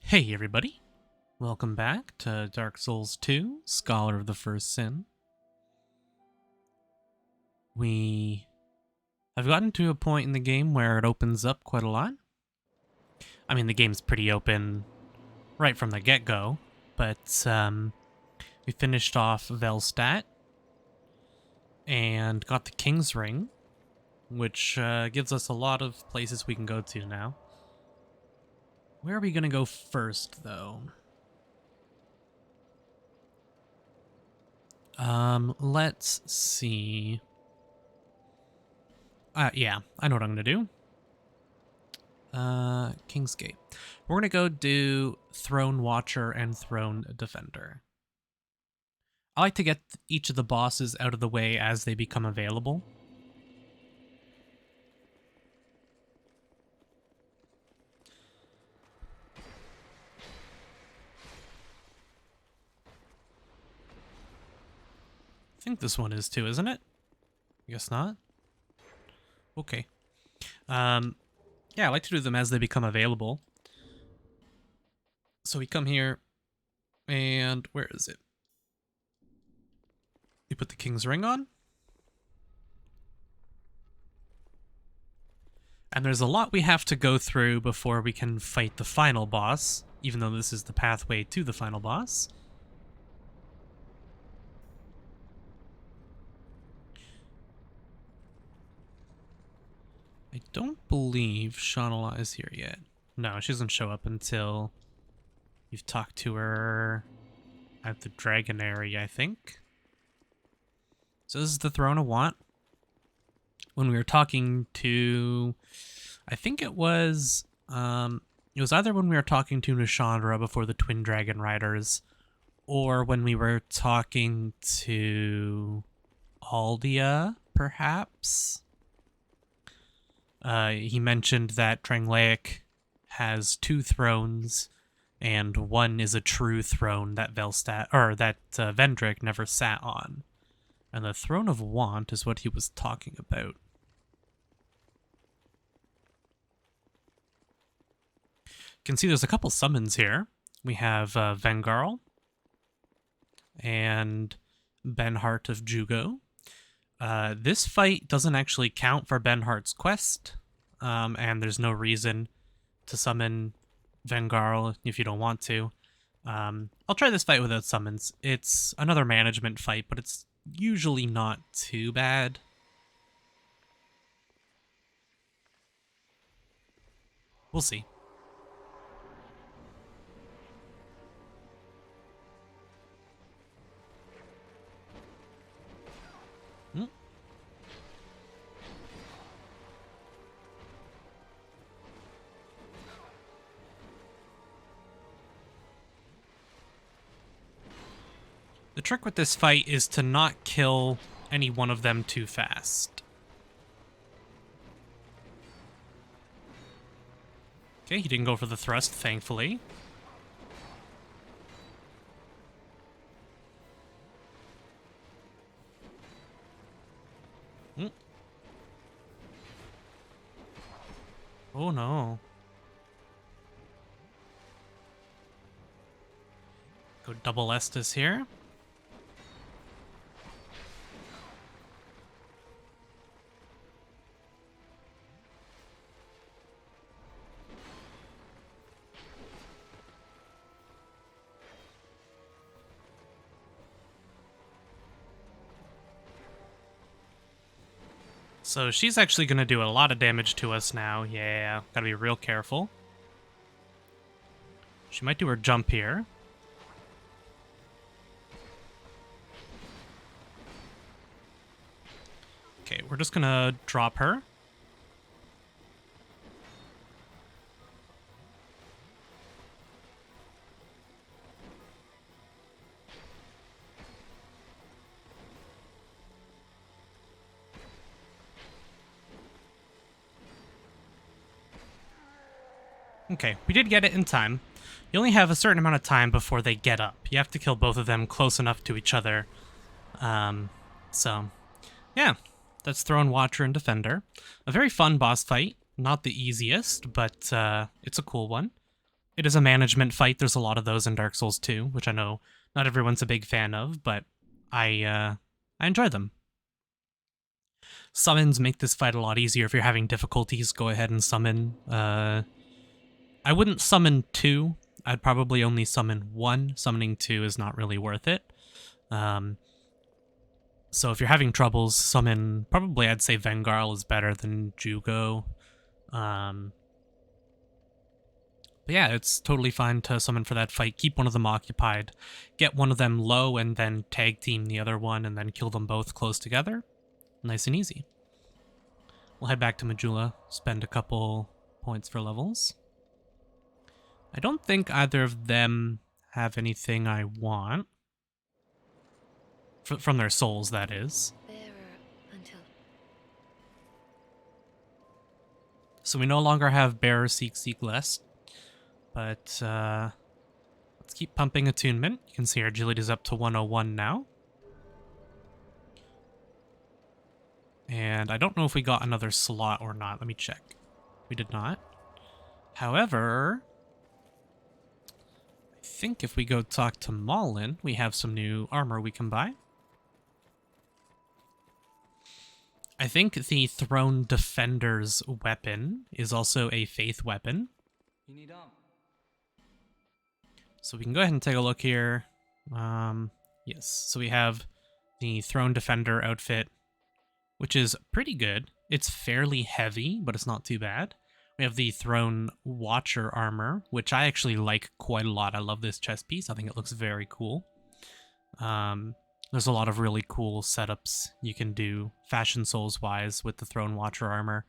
Hey everybody, welcome back to Dark Souls 2, Scholar of the First Sin. We have gotten to a point in the game where it opens up quite a lot. I mean, the game's pretty open right from the get-go, but we finished off Velstadt and got the King's Ring, which gives us a lot of places we can go to now. Where are we going to go first, though? Let's see. Yeah, I know what I'm going to do. King's Gate. We're going to go do Throne Watcher and Throne Defender. I like to get each of the bosses out of the way as they become available. I think this one is too, isn't it? I guess not. Okay. Yeah, I like to do them as they become available. So we come here, and where is it? We put the King's Ring on. And there's a lot we have to go through before we can fight the final boss, even though this is the pathway to the final boss. I don't believe Shaunala is here yet. No, she doesn't show up until you've talked to her at the Dragonary, I think. So this is the Throne of Want. When we were talking to, I think it was either when we were talking to Nishandra before the Twin Dragon Riders, or when we were talking to Aldia, perhaps. He mentioned that Drangleic has two thrones, and one is a true throne that Vendrick never sat on. And the Throne of Want is what he was talking about. You can see there's a couple summons here. We have Vengarl and Benhart of Jugo. This fight doesn't actually count for Benhart's quest, and there's no reason to summon Vengarl if you don't want to. I'll try this fight without summons. It's another management fight, but it's usually not too bad. We'll see. The trick with this fight is to not kill any one of them too fast. Okay, he didn't go for the thrust, thankfully. Oh no. Go double Estus here. So she's actually going to do a lot of damage to us now. Yeah, gotta be real careful. She might do her jump here. Okay, we're just going to drop her. Okay, we did get it in time. You only have a certain amount of time before they get up. You have to kill both of them close enough to each other. So, yeah, that's Throne Watcher and Defender. A very fun boss fight. Not the easiest, but it's a cool one. It is a management fight. There's a lot of those in Dark Souls 2, which I know not everyone's a big fan of, but I enjoy them. Summons make this fight a lot easier. If you're having difficulties, go ahead and summon. I wouldn't summon 2. I'd probably only summon 1. Summoning 2 is not really worth it. So if you're having troubles, summon, probably I'd say Vengarl is better than Jugo. But yeah, it's totally fine to summon for that fight. Keep one of them occupied. Get one of them low and then tag team the other one and then kill them both close together. Nice and easy. We'll head back to Majula, spend a couple points for levels. I don't think either of them have anything I want. From their souls, that is. So we no longer have Bearer Seek Less. But let's keep pumping Attunement. You can see our agility is up to 101 now. And I don't know if we got another slot or not. Let me check. We did not. However, I think if we go talk to Malin, we have some new armor we can buy. I think the Throne Defender's weapon is also a faith weapon. You need armor. So we can go ahead and take a look here. Yes, so we have the Throne Defender outfit, which is pretty good. It's fairly heavy, but it's not too bad. We have the Throne Watcher armor, which I actually like quite a lot. I love this chest piece. I think it looks very cool. There's a lot of really cool setups you can do Fashion Souls-wise with the Throne Watcher armor.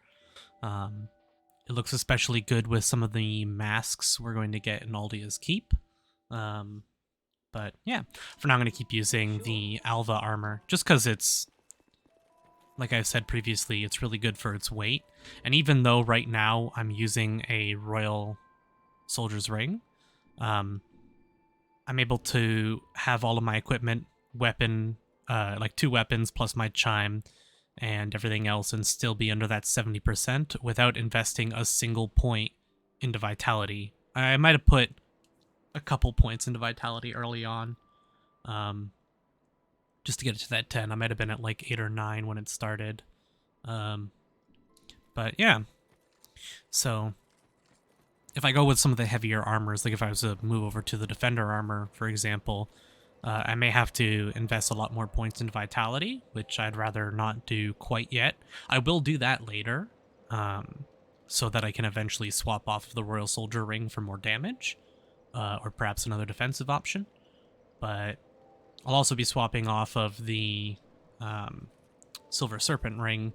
It looks especially good with some of the masks we're going to get in Aldia's Keep. But yeah, for now I'm going to keep using the Alva armor, just because it's, like I said previously, it's really good for its weight. And even though right now I'm using a Royal Soldier's Ring, I'm able to have all of my equipment, weapon, like 2 weapons plus my chime and everything else, and still be under that 70% without investing a single point into Vitality. I might have put a couple points into Vitality early on, just to get it to that 10. I might have been at like 8 or 9 when it started. But yeah, so if I go with some of the heavier armors, like if I was to move over to the Defender armor, for example, I may have to invest a lot more points into Vitality, which I'd rather not do quite yet. I will do that later, so that I can eventually swap off of the Royal Soldier Ring for more damage. Or perhaps another defensive option. But I'll also be swapping off of the Silver Serpent Ring.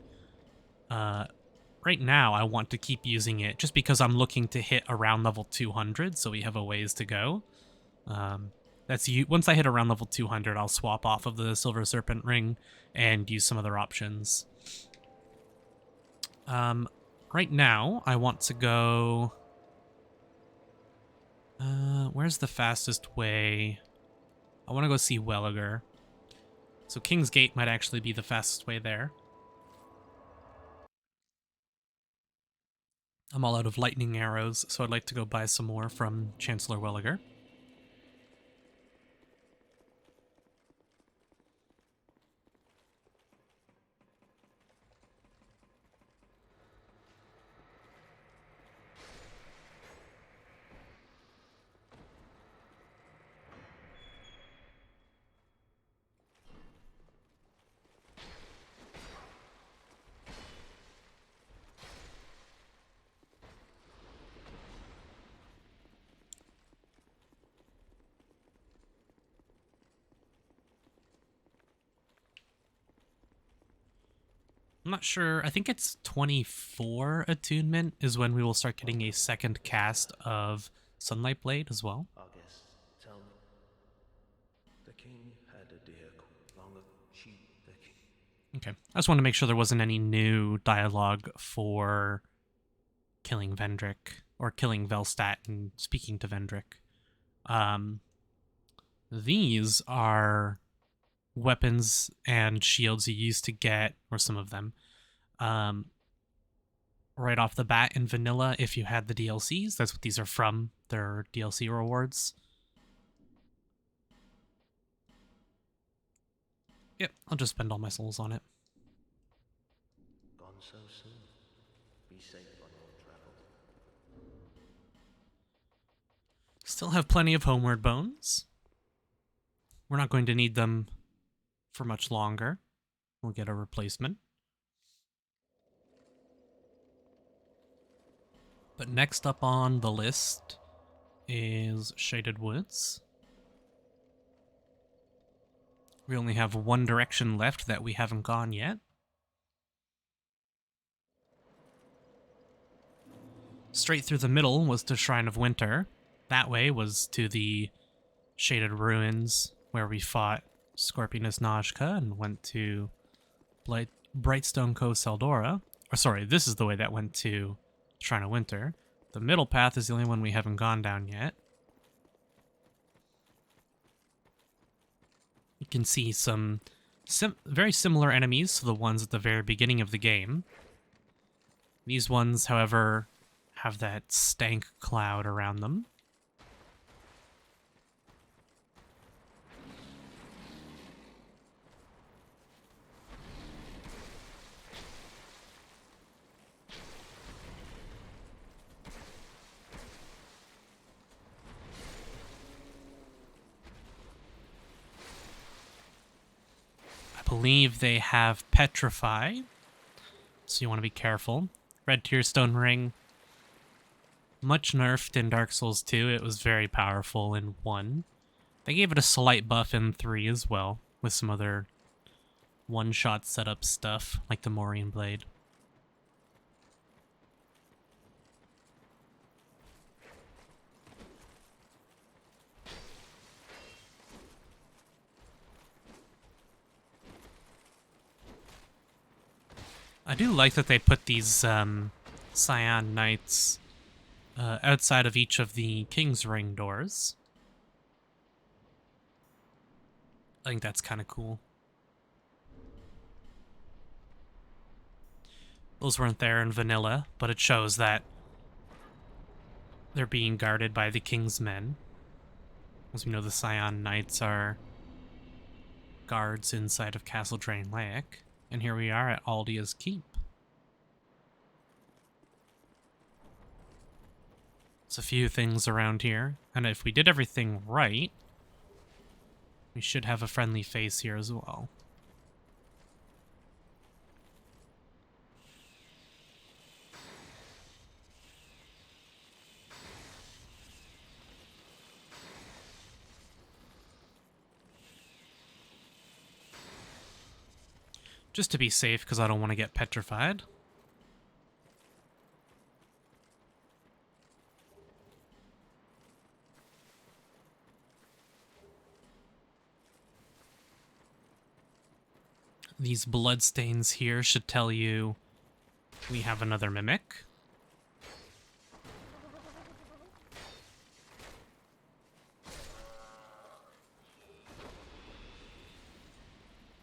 Right now, I want to keep using it just because I'm looking to hit around level 200, so we have a ways to go. Once I hit around level 200, I'll swap off of the Silver Serpent Ring and use some other options. Right now, I want to go... where's the fastest way? I want to go see Welliger. So King's Gate might actually be the fastest way there. I'm all out of lightning arrows, so I'd like to go buy some more from Chancellor Welliger. I'm not sure. I think it's 24 attunement is when we will start getting a second cast of Sunlight Blade as well. August, tell me. The king had a deer long ago. Okay. I just want to make sure there wasn't any new dialogue for killing Vendrick or killing Velstadt and speaking to Vendrick. These are weapons and shields you used to get, or some of them, right off the bat in vanilla if you had the DLCs. That's what these are from. They're DLC rewards. Yep, I'll just spend all my souls on it. Gone so soon. Be safe on your travels. Still have plenty of homeward bones. We're not going to need them for much longer. We'll get a replacement. But next up on the list is Shaded Woods. We only have one direction left that we haven't gone yet. Straight through the middle was to Shrine of Winter. That way was to the Shaded Ruins, where we fought Scorpionus Najka and went to Brightstone Coast Eldora. Or sorry, this is the way that went to Shrine of Winter. The middle path is the only one we haven't gone down yet. You can see some very similar enemies to the ones at the very beginning of the game. These ones, however, have that stank cloud around them. I believe they have Petrify, so you want to be careful. Red Tearstone Ring, much nerfed in Dark Souls 2. It was very powerful in 1. They gave it a slight buff in 3 as well, with some other one-shot setup stuff, like the Morian Blade. I do like that they put these Scion Knights outside of each of the King's Ring doors. I think that's kind of cool. Those weren't there in vanilla, but it shows that they're being guarded by the King's Men. As we know, the Scion Knights are guards inside of Castle Draenleic. And here we are at Aldia's Keep. There's a few things around here, and if we did everything right, we should have a friendly face here as well. Just to be safe, because I don't want to get petrified. These bloodstains here should tell you we have another mimic.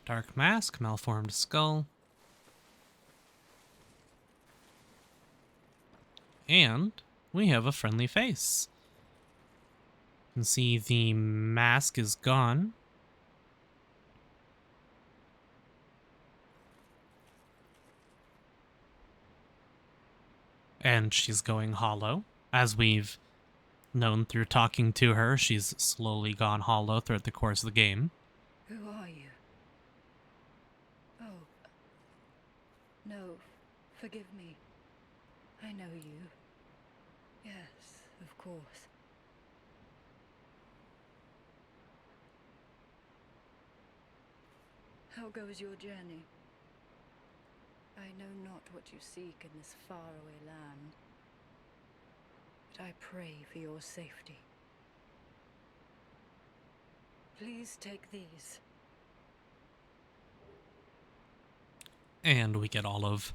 Dark Mask, Malformed Skull. And we have a friendly face. You can see the mask is gone. And she's going hollow. As we've known through talking to her, she's slowly gone hollow throughout the course of the game. Who are you? Oh. No, forgive me. I know you. Yes, of course. How goes your journey? I know not what you seek in this faraway land, but I pray for your safety. Please take these. And we get all of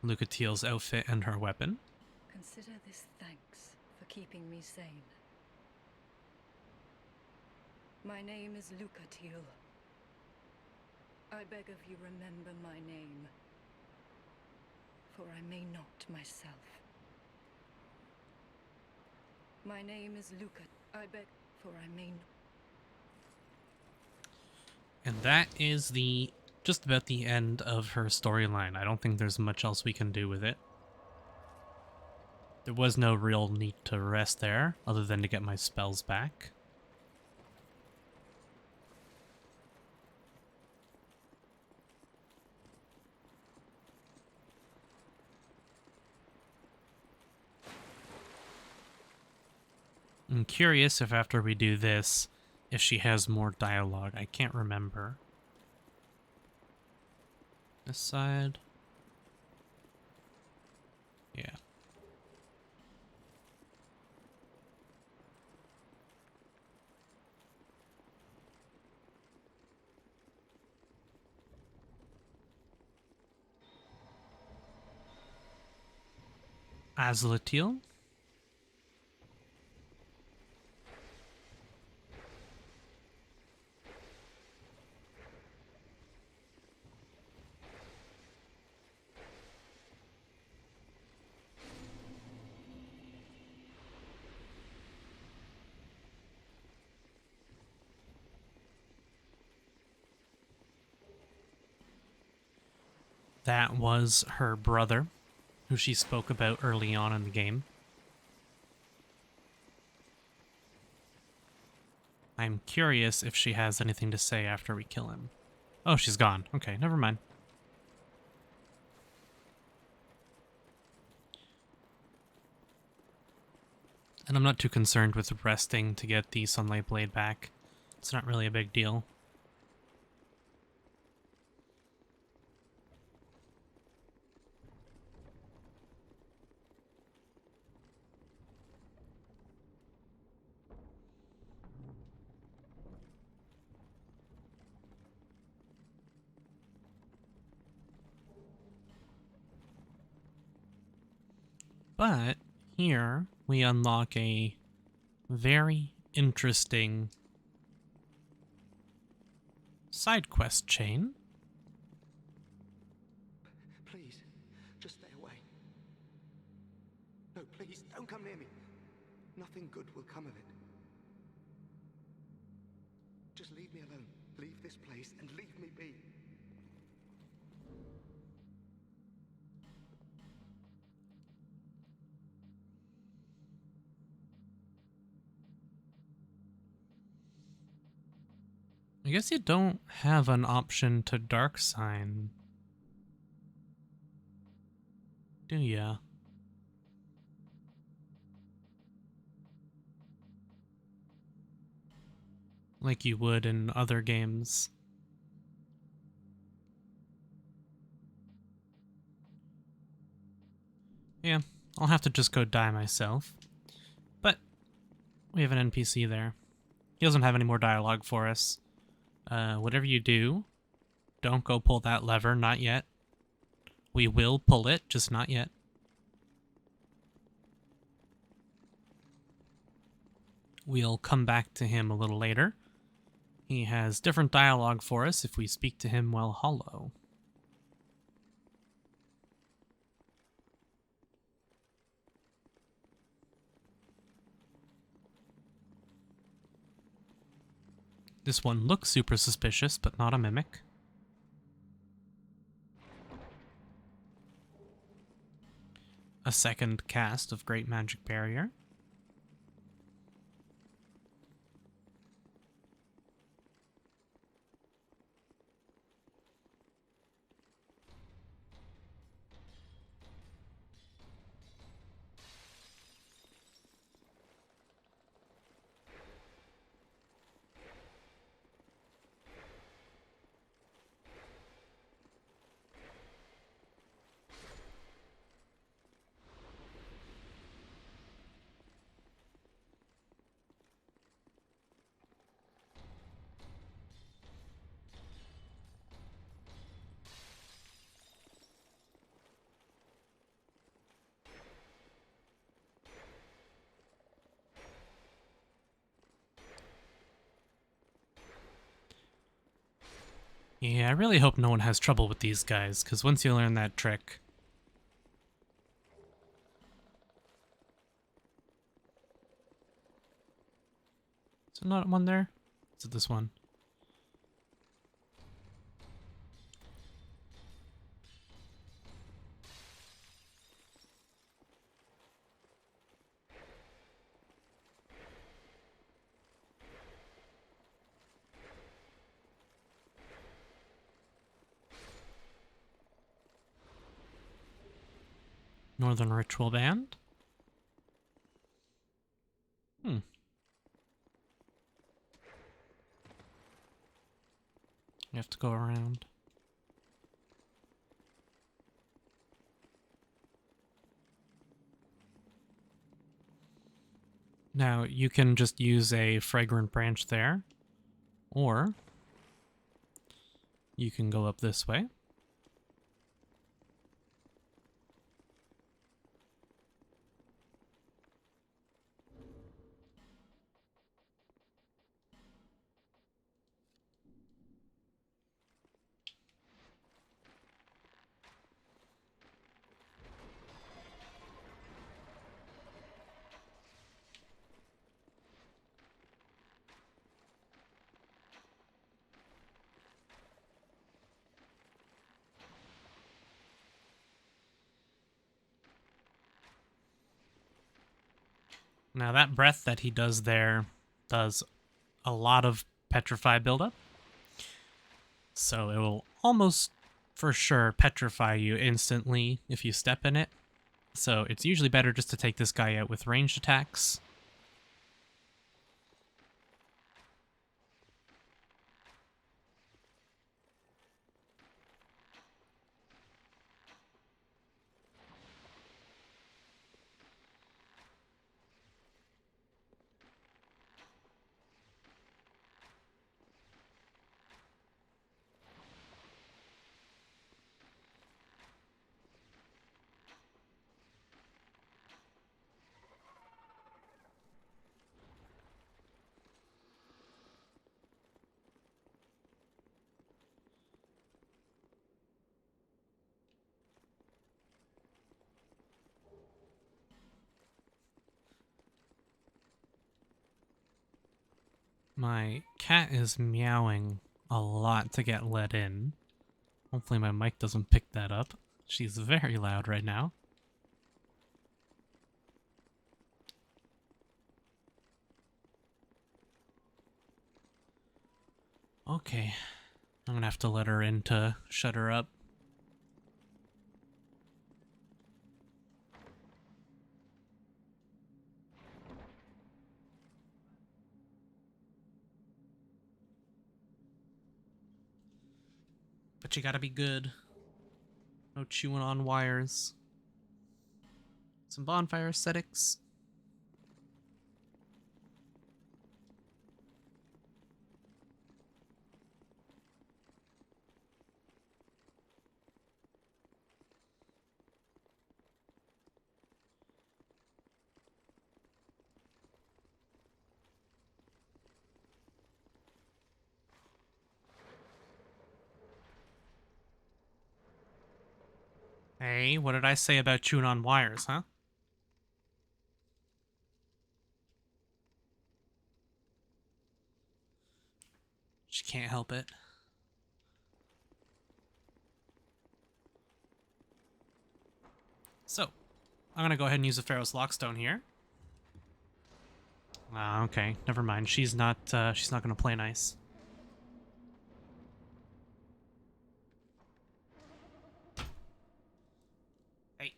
Lucatiel's outfit and her weapon. Consider this thanks for keeping me sane. My name is Lucatiel. I beg of you, remember my name. for I may not myself. My name is Luca. I beg, for I may not. And that is just about the end of her storyline. I don't think there's much else we can do with it. There was no real need to rest there, other than to get my spells back. I'm curious if after we do this, if she has more dialogue. I can't remember. This side? Yeah. Azlatil? That was her brother, who she spoke about early on in the game. I'm curious if she has anything to say after we kill him. Oh, she's gone. Okay, never mind. And I'm not too concerned with resting to get the Sunlight Blade back. It's not really a big deal. But here we unlock a very interesting side quest chain. Please, just stay away. No, please, don't come near me. Nothing good will come of it. Just leave me alone. Leave this place and leave me be. I guess you don't have an option to dark sign, do ya? Like you would in other games. Yeah, I'll have to just go die myself. But we have an NPC there. He doesn't have any more dialogue for us. Whatever you do, don't go pull that lever, not yet. We will pull it, just not yet. We'll come back to him a little later. He has different dialogue for us if we speak to him while hollow. This one looks super suspicious, but not a mimic. A second cast of Great Magic Barrier. Yeah, I really hope no one has trouble with these guys, because once you learn that trick, Is it not one there? Is it this one? Northern Ritual Band? Hmm. You have to go around. Now, you can just use a fragrant branch there, or you can go up this way. Now that breath that he does there does a lot of petrify buildup. So it will almost for sure petrify you instantly if you step in it. So it's usually better just to take this guy out with ranged attacks. My cat is meowing a lot to get let in. Hopefully my mic doesn't pick that up. She's very loud right now. Okay. I'm gonna have to let her in to shut her up. But you gotta be good. No chewing on wires. Some bonfire aesthetics. Hey, what did I say about chewing on wires, huh? She can't help it. So, I'm gonna go ahead and use the Ferrous Lockstone here. Ah, okay, never mind. She's not gonna play nice. Hey,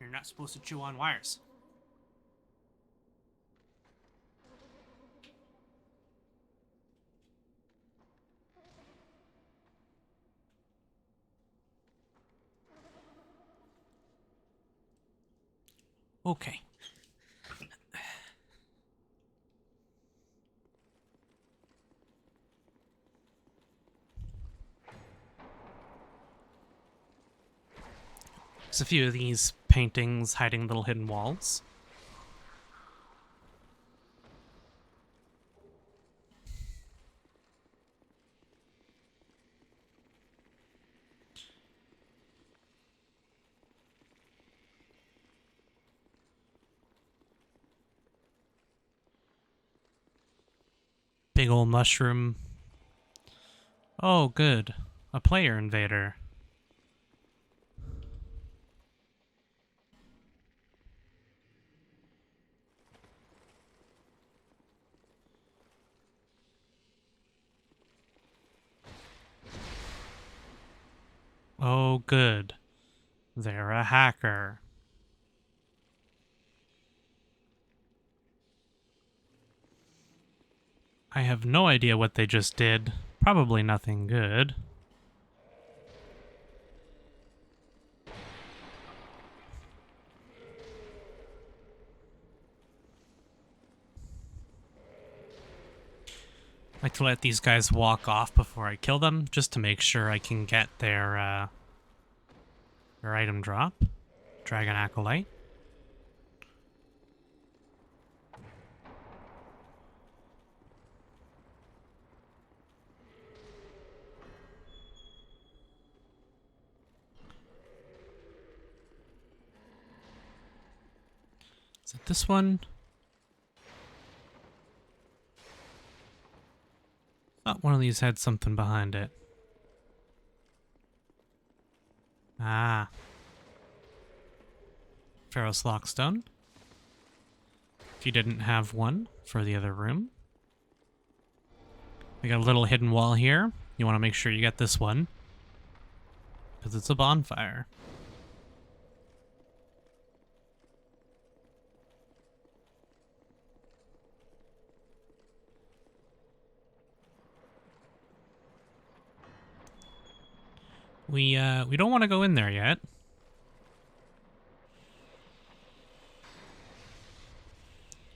you're not supposed to chew on wires. Okay. There's a few of these paintings hiding little hidden walls. big old mushroom. Oh, good. A player invader. Oh, good. They're a hacker. I have no idea what they just did. Probably nothing good. I like to let these guys walk off before I kill them, just to make sure I can get their item drop. Dragon Acolyte. Is it this one? Thought one of these had something behind it. Ah. Ferrous Lockstone. If you didn't have one for the other room. We got a little hidden wall here. You want to make sure you get this one. Because it's a bonfire. We don't want to go in there yet.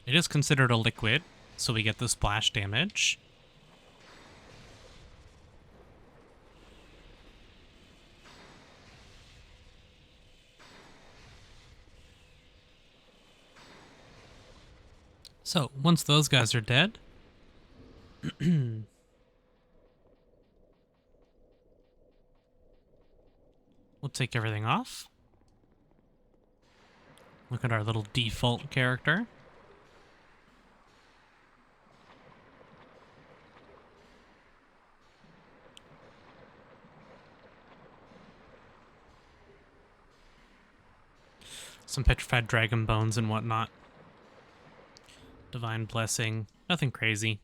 It is considered a liquid, so we get the splash damage. So, once those guys are dead, we'll take everything off. Look at our little default character. Some petrified dragon bones and whatnot. Divine blessing. Nothing crazy.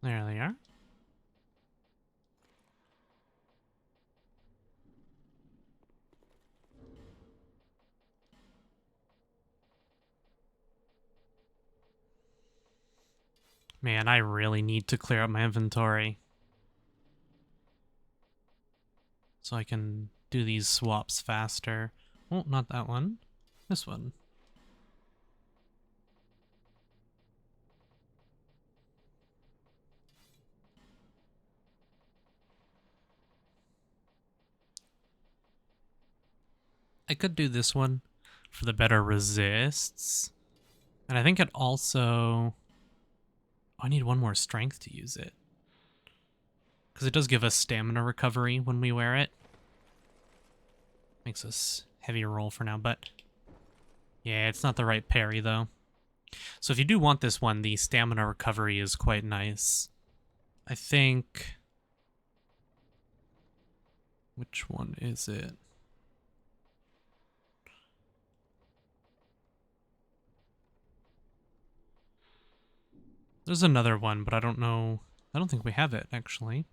There they are. Man, I really need to clear out my inventory. So I can do these swaps faster. Oh, not that one. This one. I could do this one for the better resists. And I think it also... Oh, I need one more strength to use it. Because it does give us stamina recovery when we wear it. Makes us heavier roll for now, but... Yeah, it's not the right parry, though. So if you do want this one, the stamina recovery is quite nice. I think... Which one is it? There's another one, but I don't know. I don't think we have it, actually.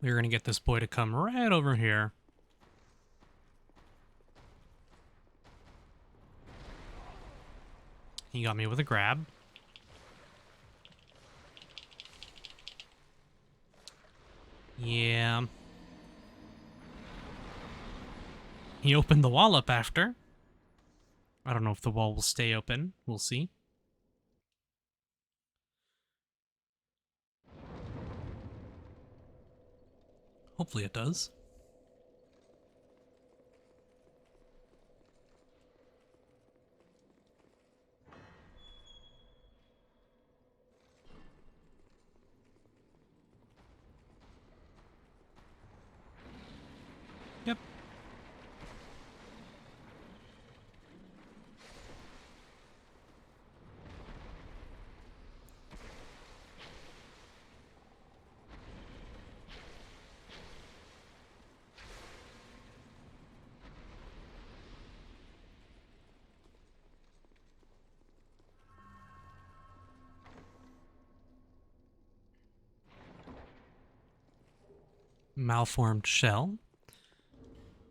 We're gonna get this boy to come right over here. He got me with a grab. Yeah. He opened the wall up after. I don't know if the wall will stay open. We'll see. Hopefully it does. Yep. Malformed shell.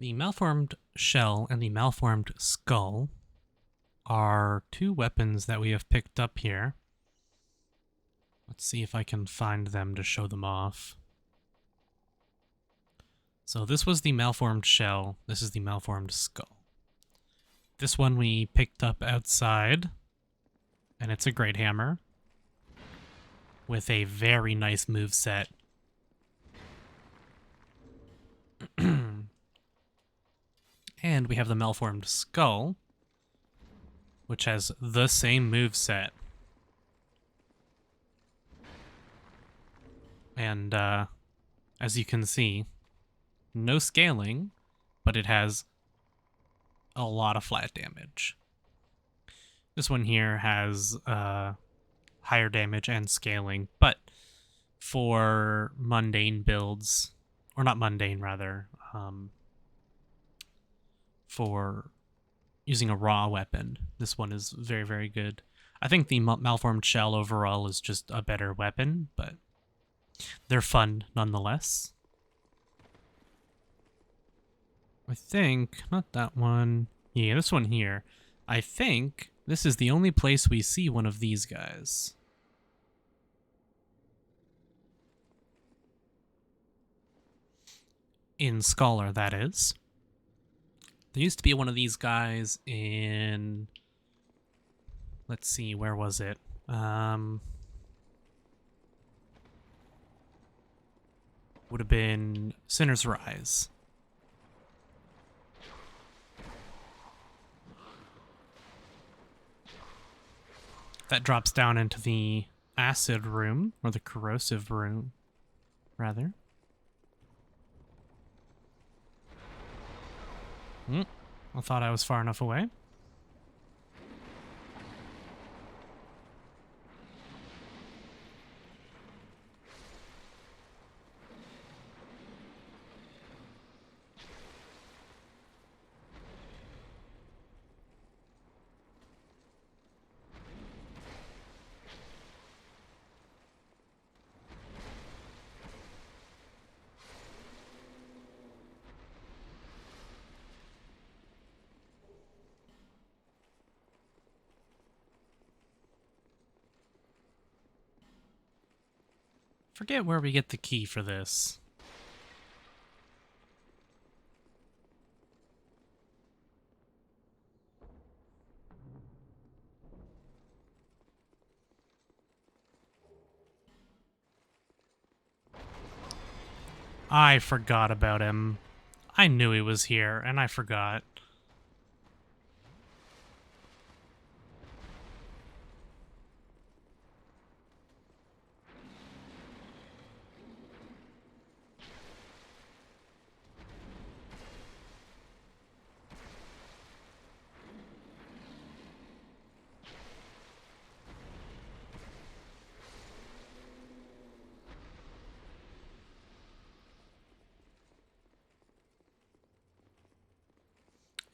The malformed shell and the malformed skull are two weapons that we have picked up here. Let's see if I can find them to show them off. So this was the malformed shell. This is the malformed skull. This one we picked up outside, and it's a great hammer with a very nice moveset. And we have the malformed skull, which has the same moveset. And as you can see, no scaling, but it has a lot of flat damage. This one here has higher damage and scaling, but for mundane builds, or not mundane, rather, for using a raw weapon, this one is very, very good. I think the malformed shell overall is just a better weapon, but they're fun nonetheless. I think, not that one. Yeah, this one here. I think this is the only place we see one of these guys. In Scholar, that is. There used to be one of these guys in... Let's see, where was it? Would have been Sinner's Rise. That drops down into the acid room, or the corrosive room, rather. I thought I was far enough away. Forget where we get the key for this. I forgot about him. I knew he was here, and I forgot.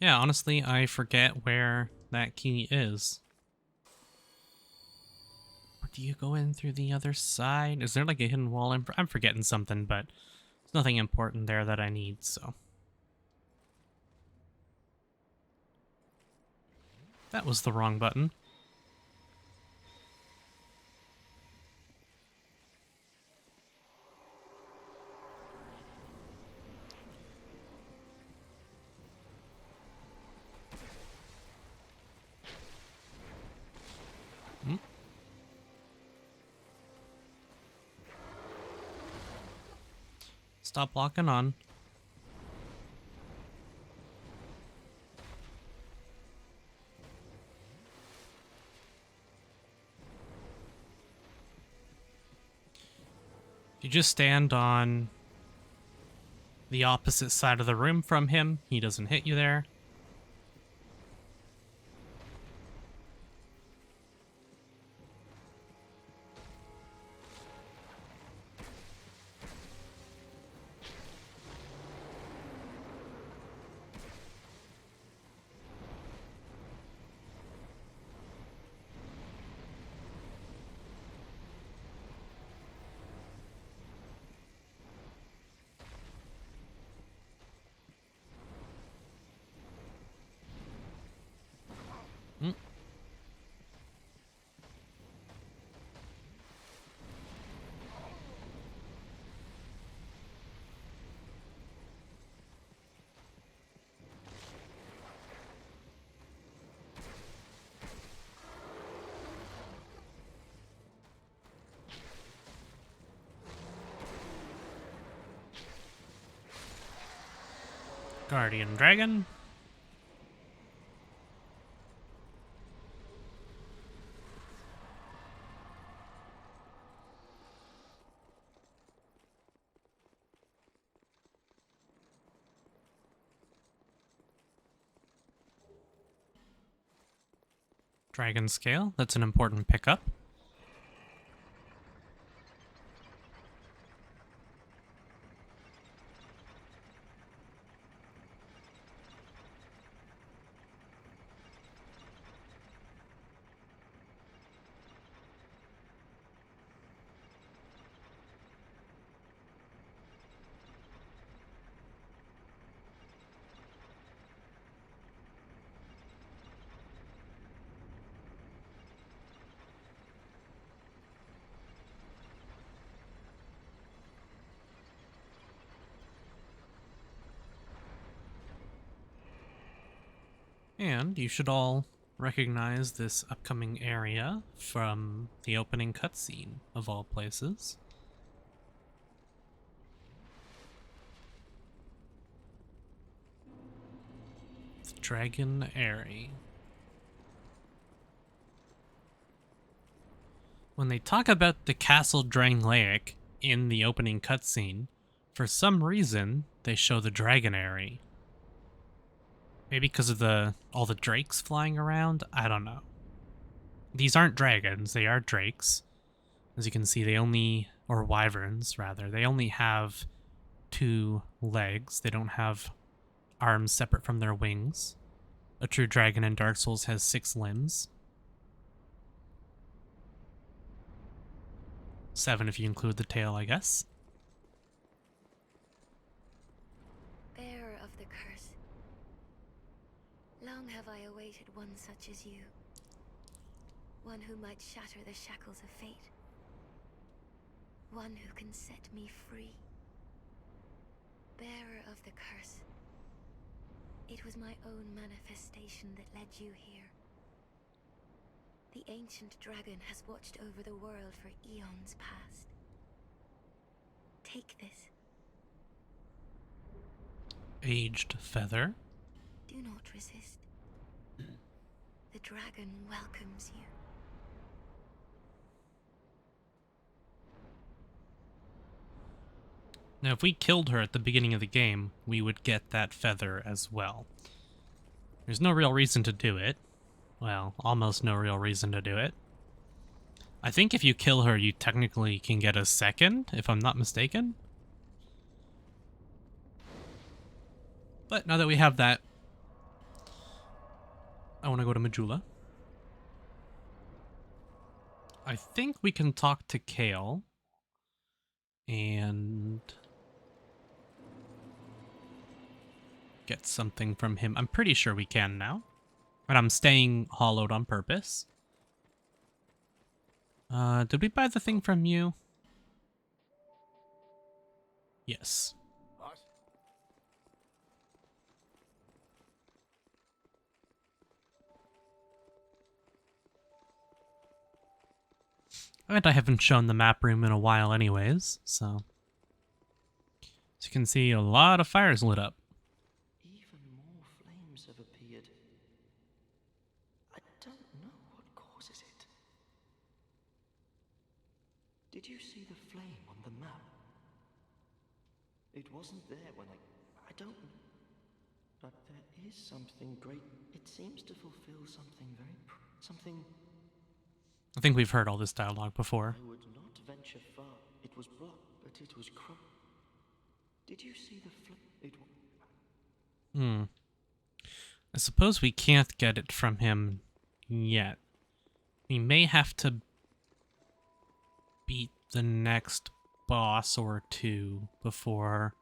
Yeah, honestly, I forget where that key is. Or do you go in through the other side? Is there like a hidden wall? I'm forgetting something, but There's nothing important there that I need, so. That was the wrong button. Hmm? Stop locking on. If you just stand on the opposite side of the room from him, he doesn't hit you there. Hmm? Guardian Dragon. Dragon Scale, that's an important pickup. And you should all recognize this upcoming area from the opening cutscene, of all places. The Dragon Airy. When they talk about the Castle Drangleic in the opening cutscene, for some reason they show the Dragon Airy. Maybe because of all the drakes flying around? I don't know. These aren't dragons, they are drakes. As you can see, or wyverns rather, they only have 2 legs. They don't have arms separate from their wings. A true dragon in Dark Souls has 6 limbs. 7 if you include the tail, I guess. Bearer of the curse, long have I awaited one such as you. One who might shatter the shackles of fate. One who can set me free. Bearer of the curse, it was my own manifestation that led you here. The ancient dragon has watched over the world for eons past. Take this. Aged feather. Do not resist. The dragon welcomes you. Now, if we killed her at the beginning of the game, we would get that feather as well. There's no real reason to do it. Well, almost no real reason to do it. I think if you kill her, you technically can get a second, if I'm not mistaken. But now that we have that, I want to go to Majula. I think we can talk to Kale. And get something from him. I'm pretty sure we can now. And I'm staying hollowed on purpose. Did we buy the thing from you? Yes. What? And I haven't shown the map room in a while anyways, so... As you can see, a lot of fires lit up. Even more flames have appeared. I don't know what causes it. Did you see the flame on the map? It wasn't there when I don't... But there is something great. It seems to fulfill something something... I think we've heard all this dialogue before. I would not venture far. It was brought, but it was Did you see the flame? I suppose we can't get it from him yet. We may have to beat the next boss or two before...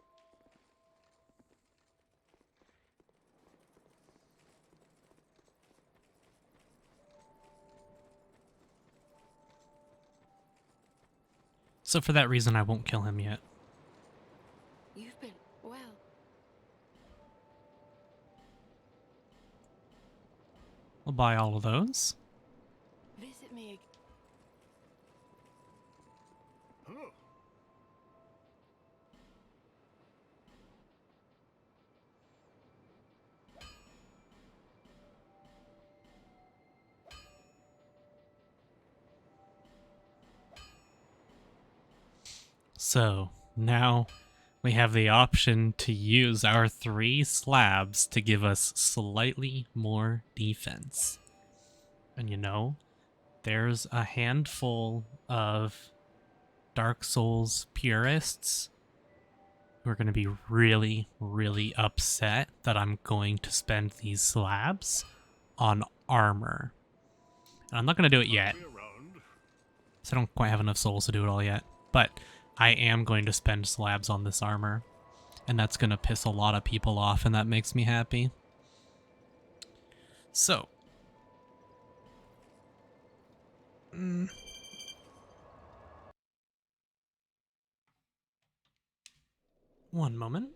So for that reason, I won't kill him yet. You've been well. We'll buy all of those. Visit me again. Oh. So, now we have the option to use our 3 slabs to give us slightly more defense. And you know, there's a handful of Dark Souls purists who are going to be really, really upset that I'm going to spend these slabs on armor. And I'm not going to do it yet, Be around. so I don't quite have enough souls to do it all yet. But I am going to spend slabs on this armor, and that's going to piss a lot of people off, and that makes me happy. So. One moment.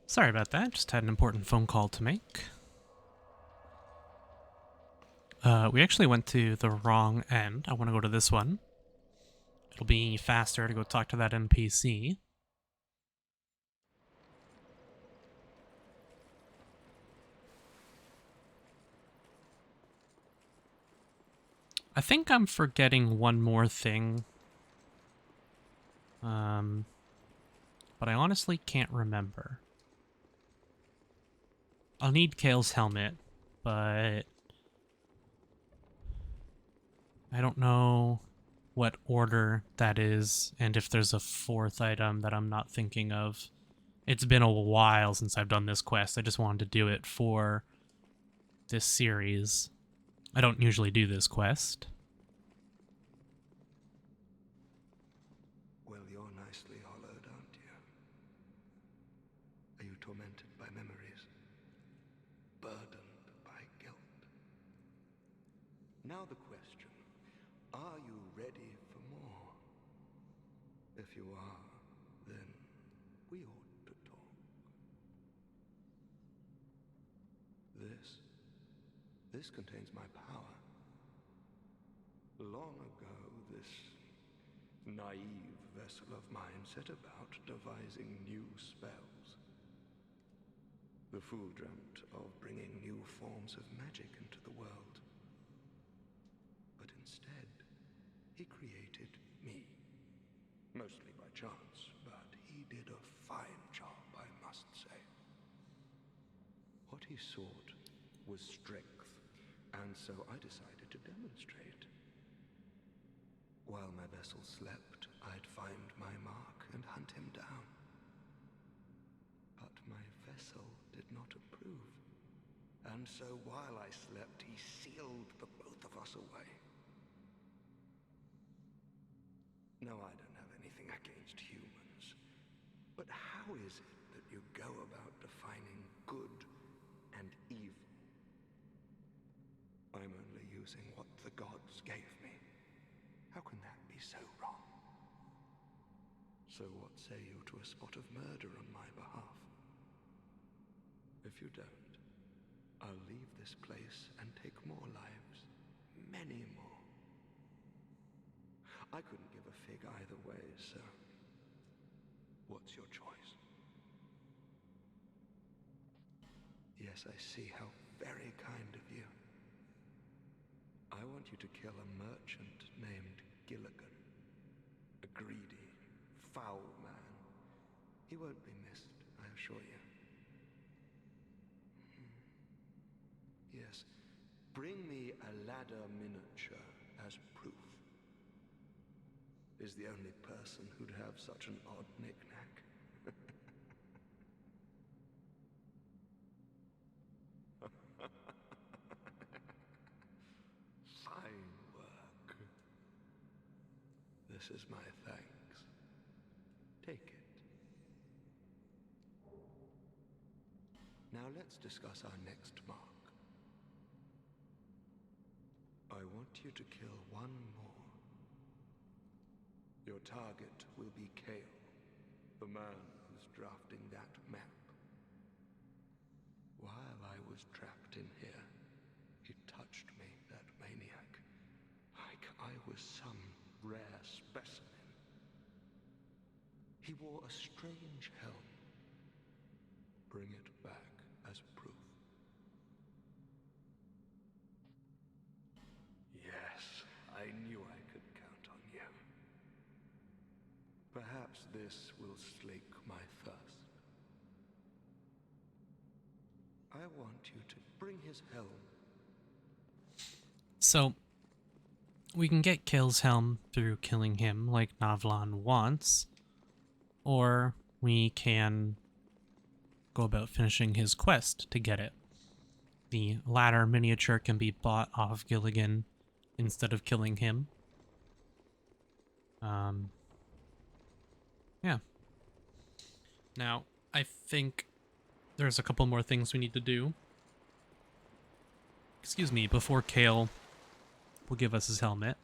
Sorry about that, just had an important phone call to make. We actually went to the wrong end. I want to go to this one. It'll be faster to go talk to that NPC. I think I'm forgetting one more thing. But I honestly can't remember. I'll need Kale's helmet, but I don't know what order that is, and if there's a fourth item that I'm not thinking of. It's been a while since I've done this quest. I just wanted to do it for this series. I don't usually do this quest. Well, you're nicely hollowed, aren't you? Are you tormented by memories? Burdened by guilt? Now the question, are you ready for more? If you are, then we ought to talk. This contains my power. Long ago, this naive vessel of mine set about devising new spells. The fool dreamt of bringing new forms of magic into the world. But instead, he created me. Mostly by chance, but he did a fine job, I must say. What he sought was strength, and so I decided to demonstrate. While my vessel slept, I'd find my mark and hunt him down. But my vessel did not approve, and so while I slept, he sealed the both of us away. No, I don't have anything against humans, but how is it that you go about defining good and evil? I'm only using what the gods gave me. How can that be so wrong? So what say you to a spot of murder on my behalf? If you don't, I'll leave this place and take more lives. Many more. I couldn't give a fig either way, so what's your choice? Yes, I see how very kind of you. I want you to kill a merchant named Gilligan. A greedy, foul man. He won't be missed, I assure you. Yes, bring me a ladder miniature as proof. Is the only person who'd have such an odd knick-knack. Fine work. This is my thanks. Take it. Now let's discuss our next mark. I want you to kill one more. Your target will be Kale, the man who's drafting that map. While I was trapped in here, he touched me, that maniac, like I was some rare specimen. He wore a strange helm. Bring it back as proof. Yes, I knew I could count on you. Perhaps this will slake my thirst. I want you to bring his helm. So, we can get Kale's helm through killing him like Navlan wants, or we can go about finishing his quest to get it. The latter miniature can be bought off Gilligan instead of killing him. Yeah. Now, I think there's a couple more things we need to do. Excuse me, before Kale will give us his helmet.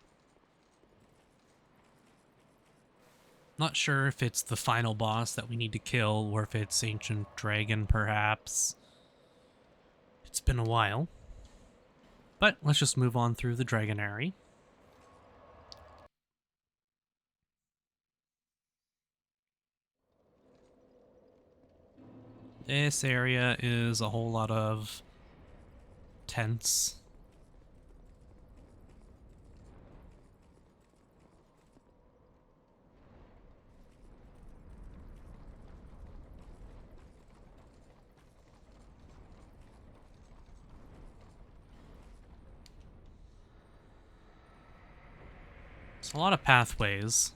Not sure if it's the final boss that we need to kill, or if it's Ancient Dragon, perhaps. It's been a while. But let's just move on through the Dragonary. This area is a whole lot of tents. It's a lot of pathways.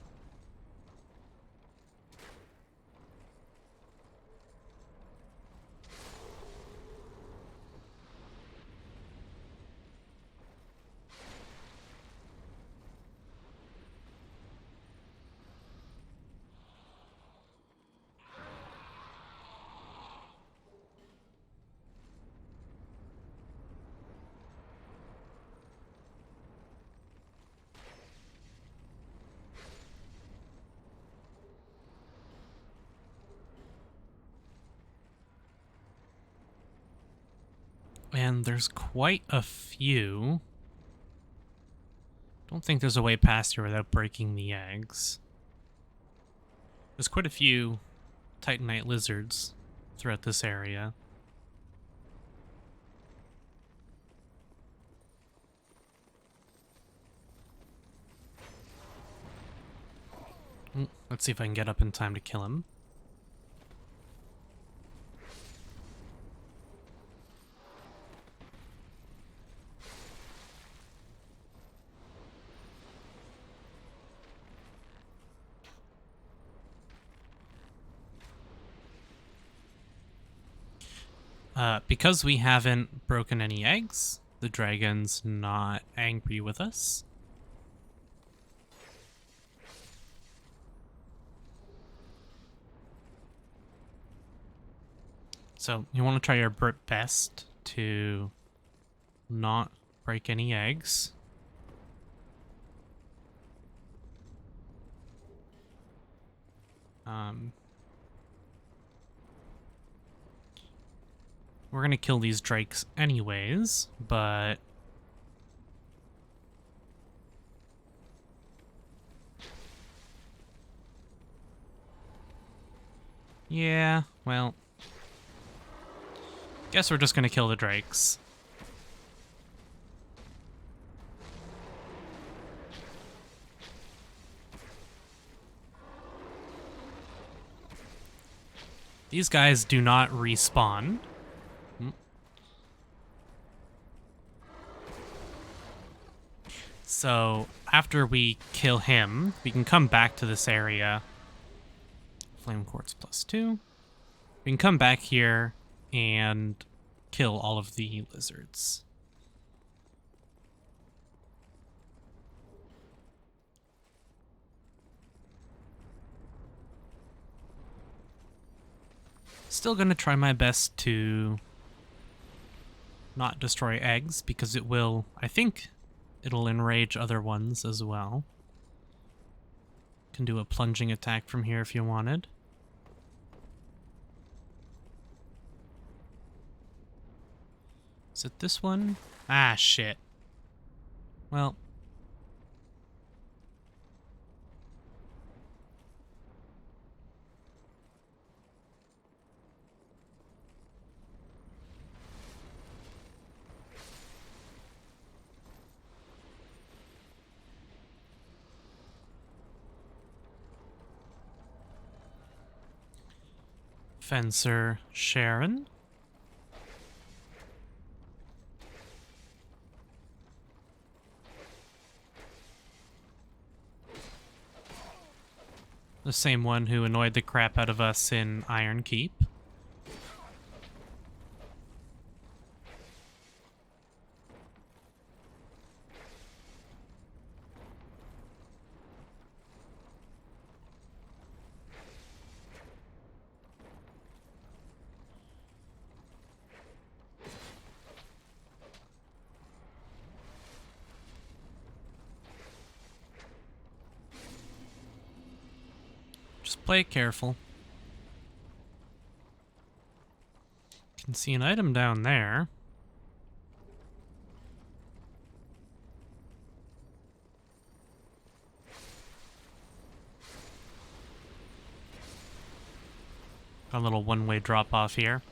And there's quite a few. Don't think there's a way past here without breaking the eggs. There's quite a few Titanite lizards throughout this area. Let's see if I can get up in time to kill him. Because we haven't broken any eggs, the dragon's not angry with us. So you want to try your best to not break any eggs. We're gonna kill these drakes anyways, but yeah, well, guess we're just gonna kill the drakes. These guys do not respawn. So after we kill him, we can come back to this area. Flame Quartz +2. We can come back here and kill all of the lizards. Still gonna try my best to not destroy eggs, because it will, I think, it'll enrage other ones as well. Can do a plunging attack from here if you wanted. Is it this one? Ah, shit. Well. Fencer Sharon. The same one who annoyed the crap out of us in Iron Keep. Just play it careful. Can see an item down there. A little one-way drop-off here.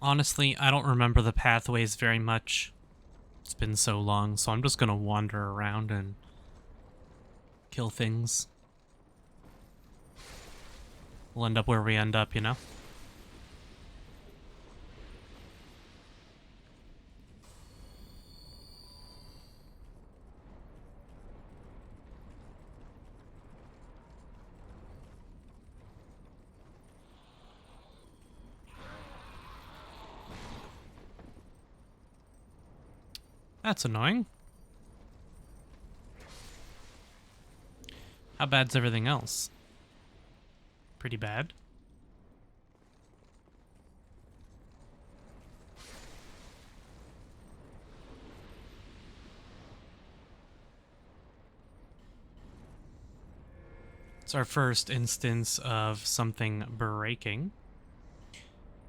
Honestly, I don't remember the pathways very much. It's been so long, so I'm just gonna wander around and kill things. We'll end up where we end up, you know? That's annoying. How bad's everything else? Pretty bad. It's our first instance of something breaking.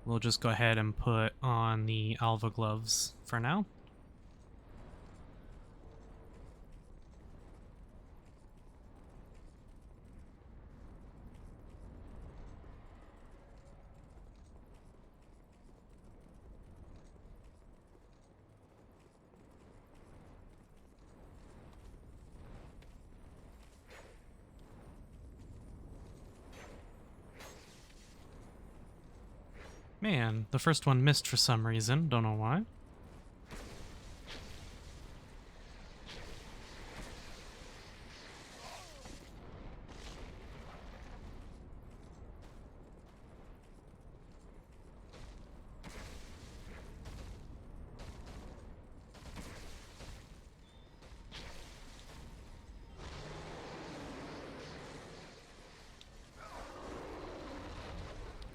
We'll just go ahead and put on the Alva gloves for now. Man, the first one missed for some reason. Don't know why.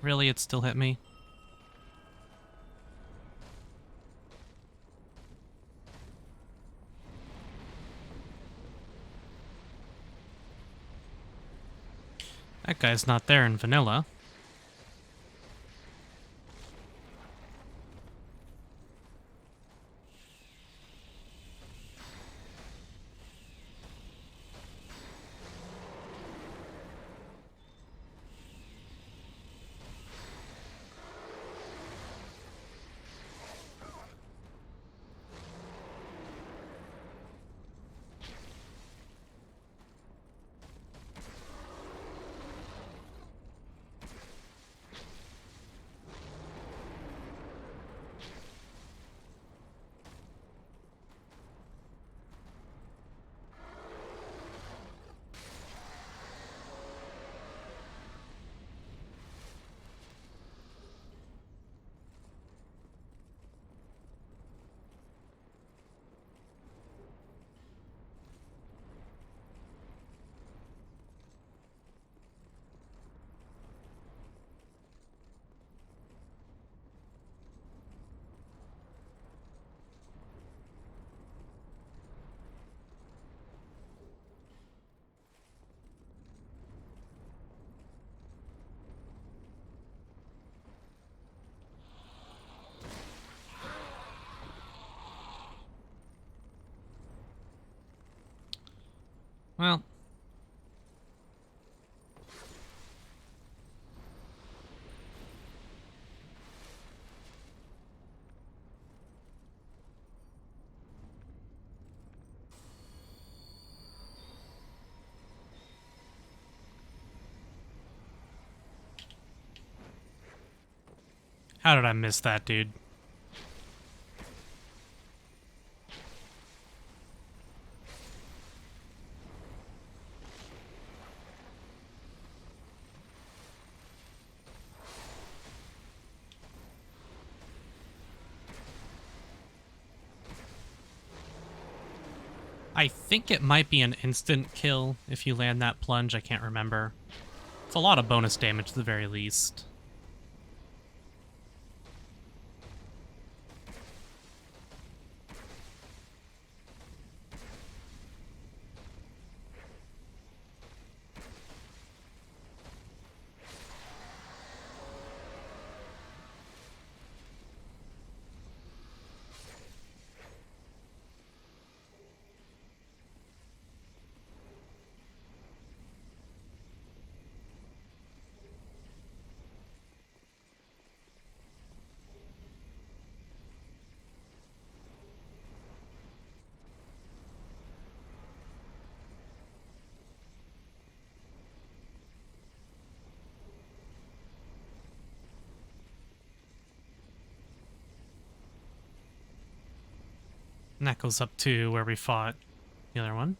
Really, it still hit me? That guy's not there in vanilla. Well. How did I miss that, dude? I think it might be an instant kill if you land that plunge. I can't remember. It's a lot of bonus damage at the very least. And that goes up to where we fought the other one.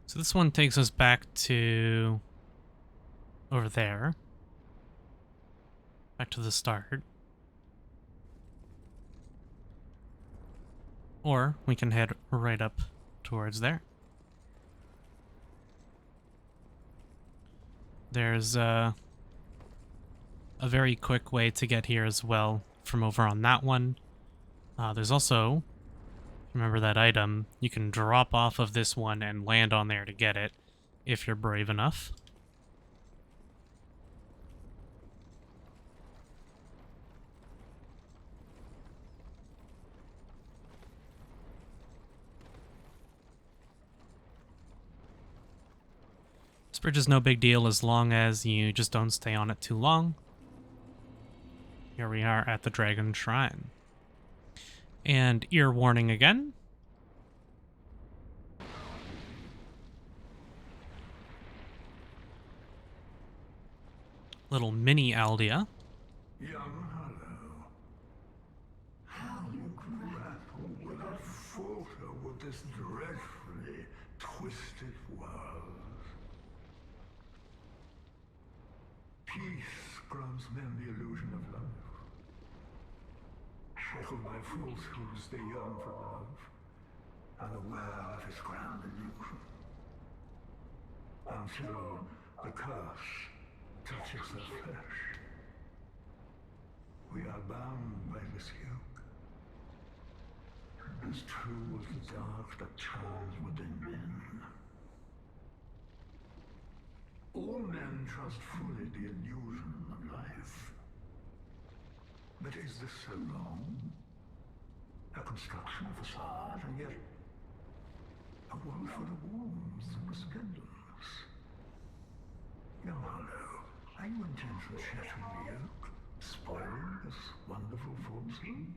So this one takes us back to over there. Back to the start. Or we can head right up towards there. There's a very quick way to get here as well from over on that one. There's also, remember that item, you can drop off of this one and land on there to get it if you're brave enough. This bridge is no big deal as long as you just don't stay on it too long. Here we are at the Dragon Shrine. And ear warning again. Little mini Aldia. Young Hollow, how you grapple without falter with this dreadfully twisted world. Peace grants men the illusion of life. Shackled by falsehoods, they yearn for love, unaware of its grand illusion. Until the curse touches their flesh. We are bound by this yoke, as true as the dark that turns within men. All men trust fully the illusion of life. But is this so wrong? A construction of facade, and yet a world full of warmth and resplendence. Young Hollow, are you intent on shattering the yoke, spoiling this wonderful falsehood?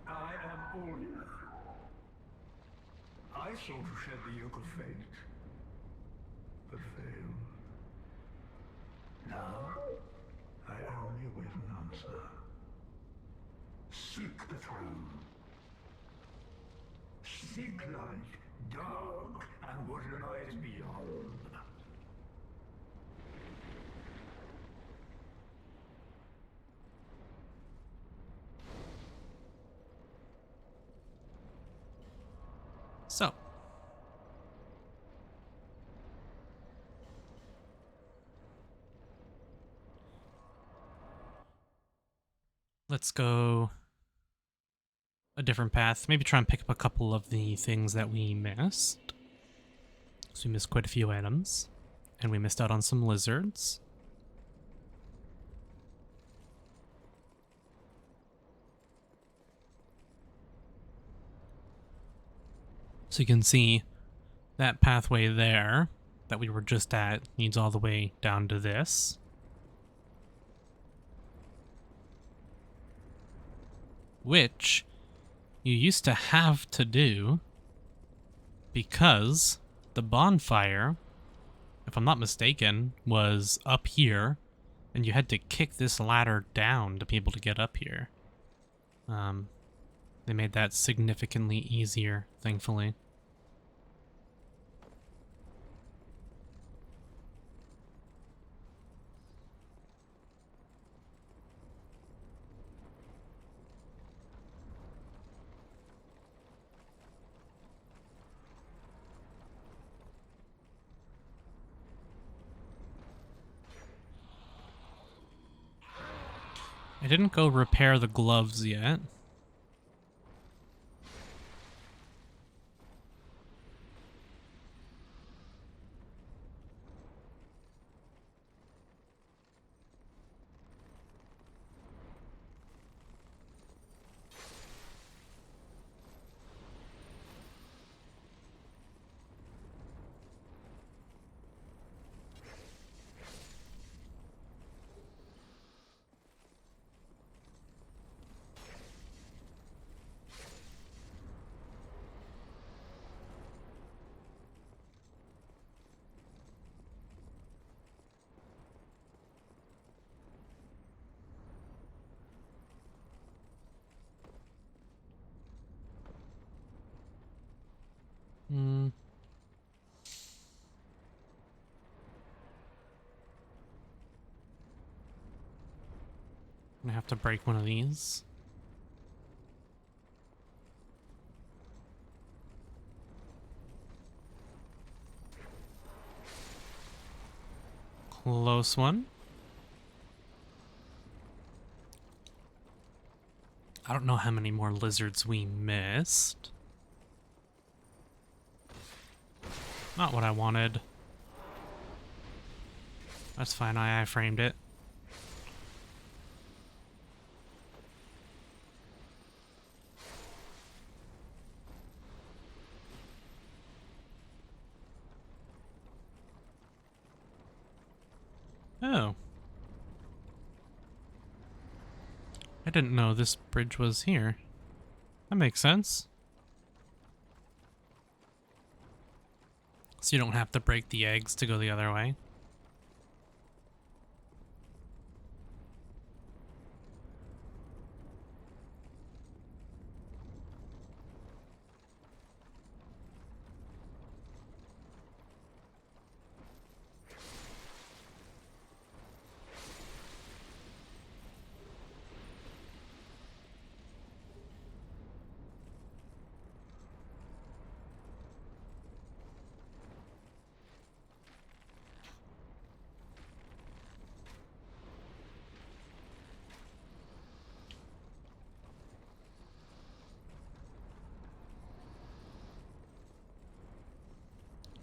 I am Aldia. I sought to shed the yoke of fate, but failed. Now, I only await an answer. Seek the throne. Seek light, dark, and what lies beyond. So. Let's go a different path. Maybe try and pick up a couple of the things that we missed. So we missed quite a few items. And we missed out on some lizards. So you can see that pathway there that we were just at leads all the way down to this. Which you used to have to do because the bonfire, if I'm not mistaken, was up here and you had to kick this ladder down to be able to get up here. They made that significantly easier, thankfully. I didn't go repair the gloves yet. I'm gonna have to break one of these. Close one. I don't know how many more lizards we missed. Not what I wanted. That's fine, I framed it. Oh. I didn't know this bridge was here. That makes sense. So you don't have to break the eggs to go the other way.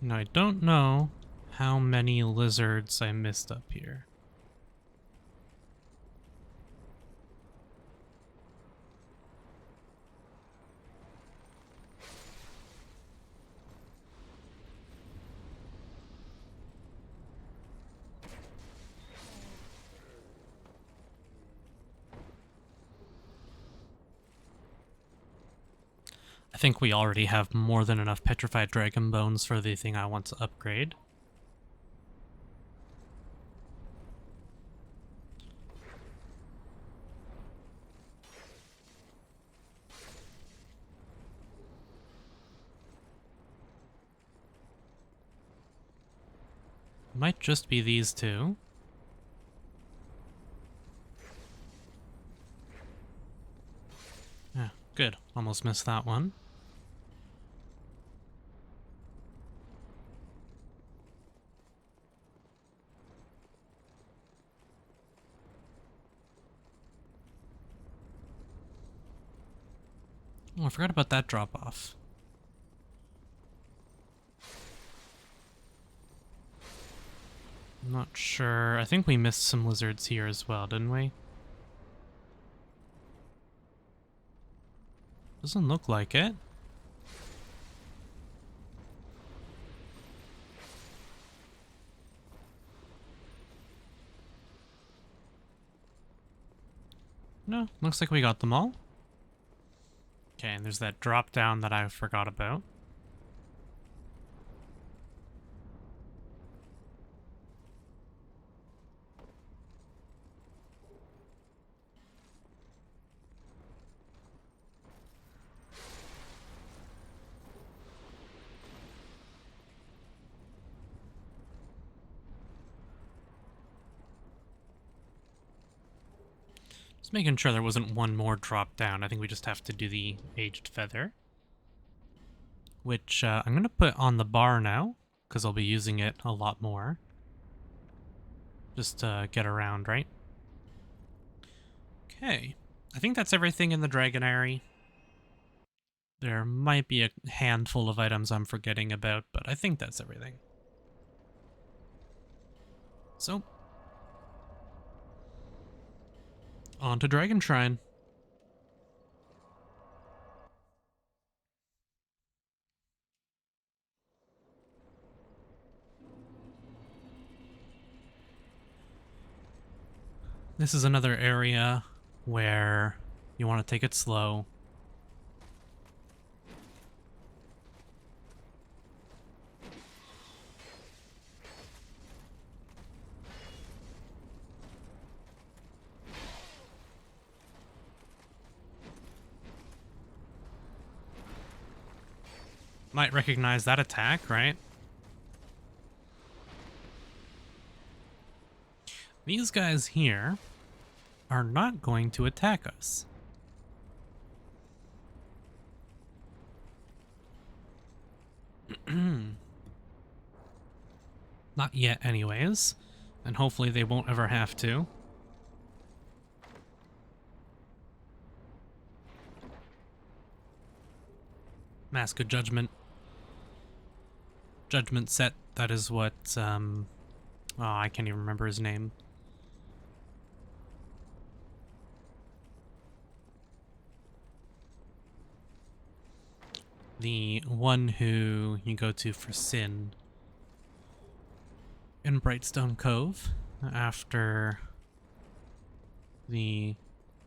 Now I don't know how many lizards I missed up here. I think we already have more than enough petrified dragon bones for the thing I want to upgrade. Might just be these two. Yeah, good. Almost missed that one. Oh, I forgot about that drop-off. I'm not sure. I think we missed some lizards here as well, didn't we? Doesn't look like it. No, looks like we got them all. Okay, and there's that drop down that I forgot about. Just making sure there wasn't one more drop down. I think we just have to do the aged feather. Which I'm going to put on the bar now, because I'll be using it a lot more. Just to get around, right? Okay. I think that's everything in the Dragonary. There might be a handful of items I'm forgetting about, but I think that's everything. So, on to Dragon Shrine. This is another area where you want to take it slow. Might recognize that attack, right? These guys here are not going to attack us. Not yet, anyways. And hopefully they won't ever have to. Mask of Judgment. Judgment set, that is what, oh, I can't even remember his name. The one who you go to for sin in Brightstone Cove after the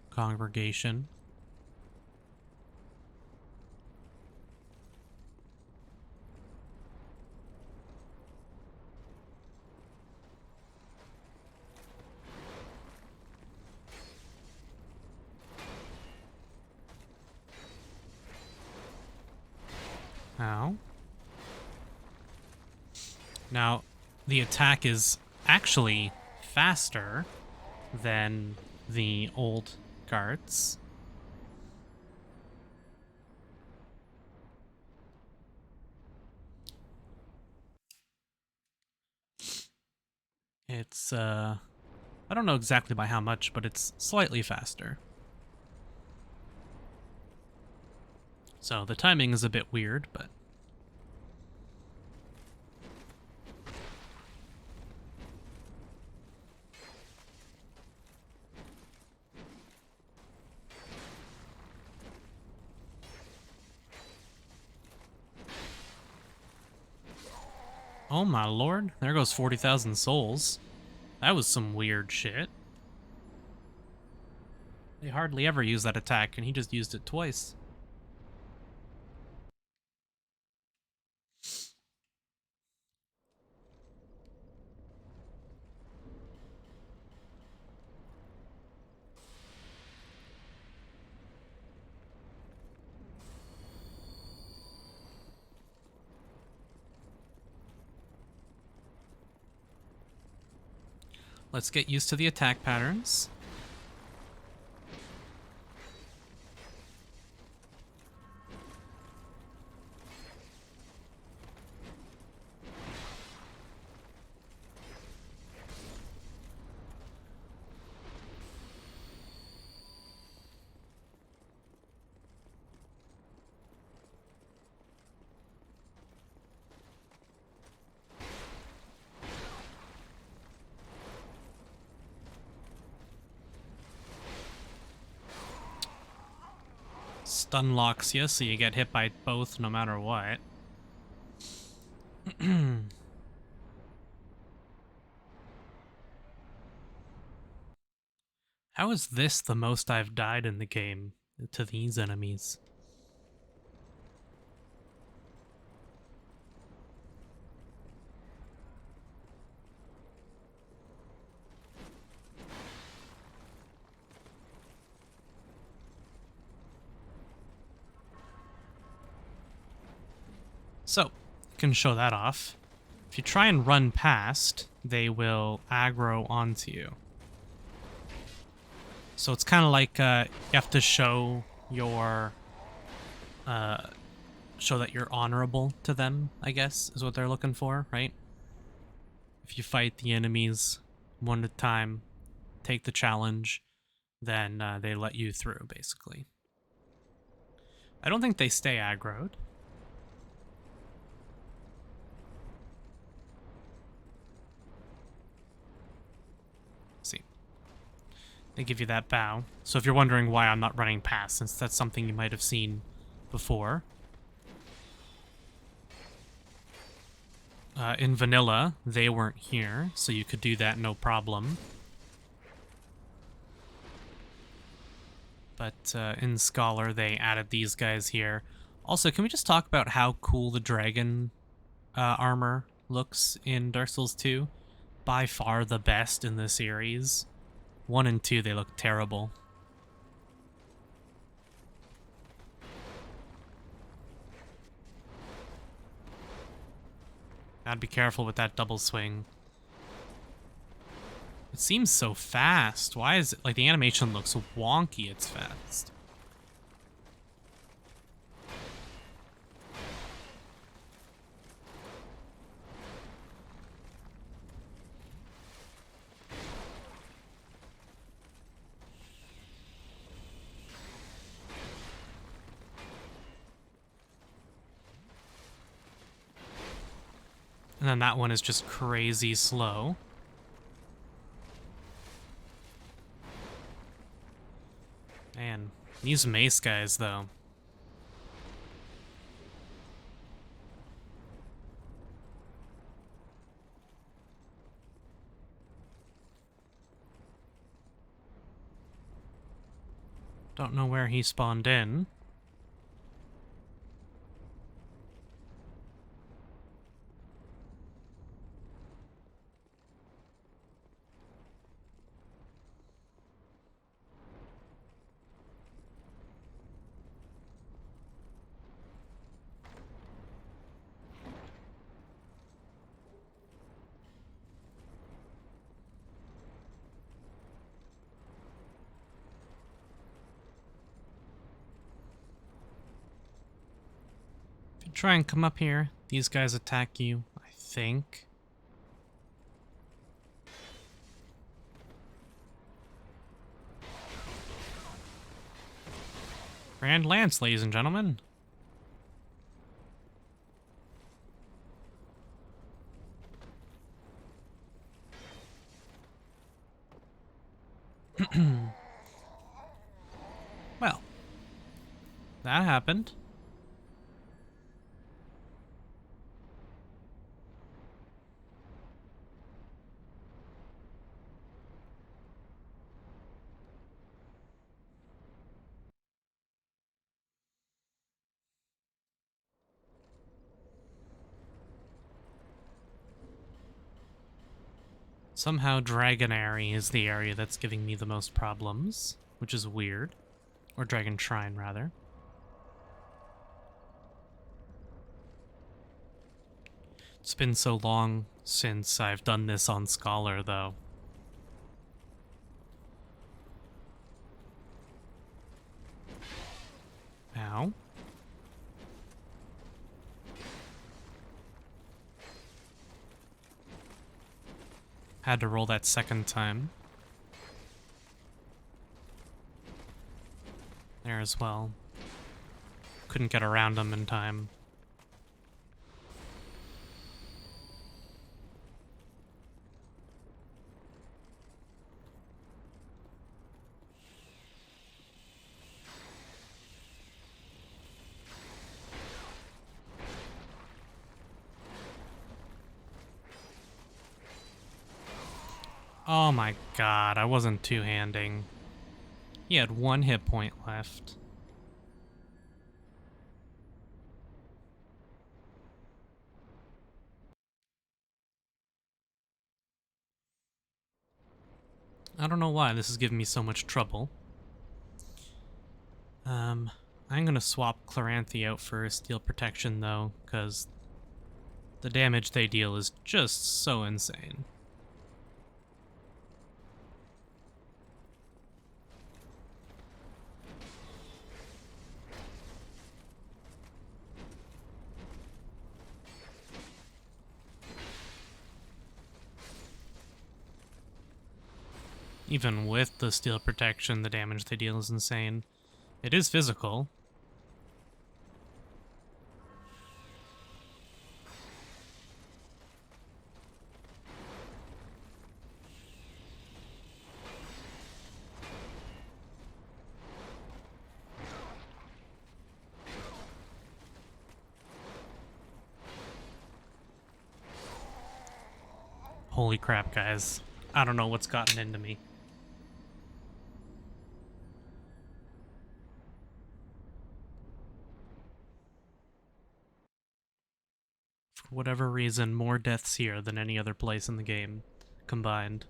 congregation. Ow. Now, the attack is actually faster than the old guards. It's, I don't know exactly by how much, but it's slightly faster. So the timing is a bit weird, but... Oh my lord, there goes 40,000 souls. That was some weird shit. They hardly ever use that attack, and he just used it twice. Let's get used to the attack patterns. Stun locks you, so you get hit by both no matter what. How is this the most I've died in the game to these enemies? So, you can show that off. If you try and run past, they will aggro onto you. So it's kind of like you have to show your show that you're honorable to them, I guess, is what they're looking for, right? If you fight the enemies one at a time, take the challenge, then they let you through, basically. I don't think they stay aggroed. See. They give you that bow. So if you're wondering why I'm not running past, since that's something you might have seen before. In vanilla, they weren't here, so you could do that no problem. But in Scholar, they added these guys here. Also, can we just talk about how cool the dragon armor looks in Dark Souls 2? By far the best in the series. 1 and 2, they look terrible. Gotta be careful with that double swing. It seems so fast. Why is it like the animation looks wonky? It's fast. And then that one is just crazy slow. Man, these mace guys, though. Don't know where he spawned in. If you try and come up here, these guys attack you, I think. Grand Lance, ladies and gentlemen. Well, that happened. Somehow Dragonary is the area that's giving me the most problems, which is weird. Or Dragon Shrine, rather. It's been so long since I've done this on Scholar, though. Ow. Had to roll that second time. There as well. Couldn't get around them in time. Oh my god, I wasn't two-handing. He had one hit point left. I don't know why this is giving me so much trouble. I'm gonna swap Chloranthy out for Steel Protection, though, because the damage they deal is just so insane. Even with the Steel Protection, the damage they deal is insane. It is physical. Holy crap, guys. I don't know what's gotten into me. For whatever reason, more deaths here than any other place in the game combined.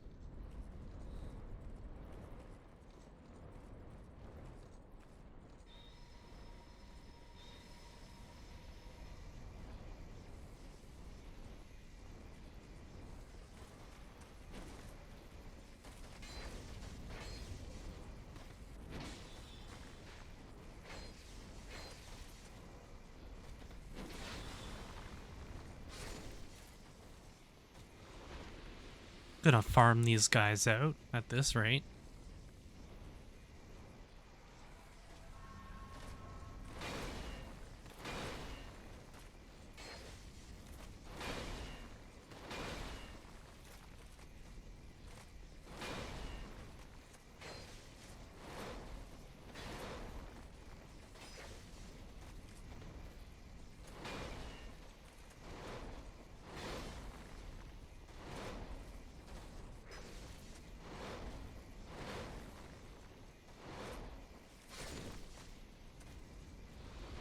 Gonna farm these guys out at this rate.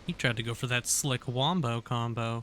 He tried to go for that slick wombo combo.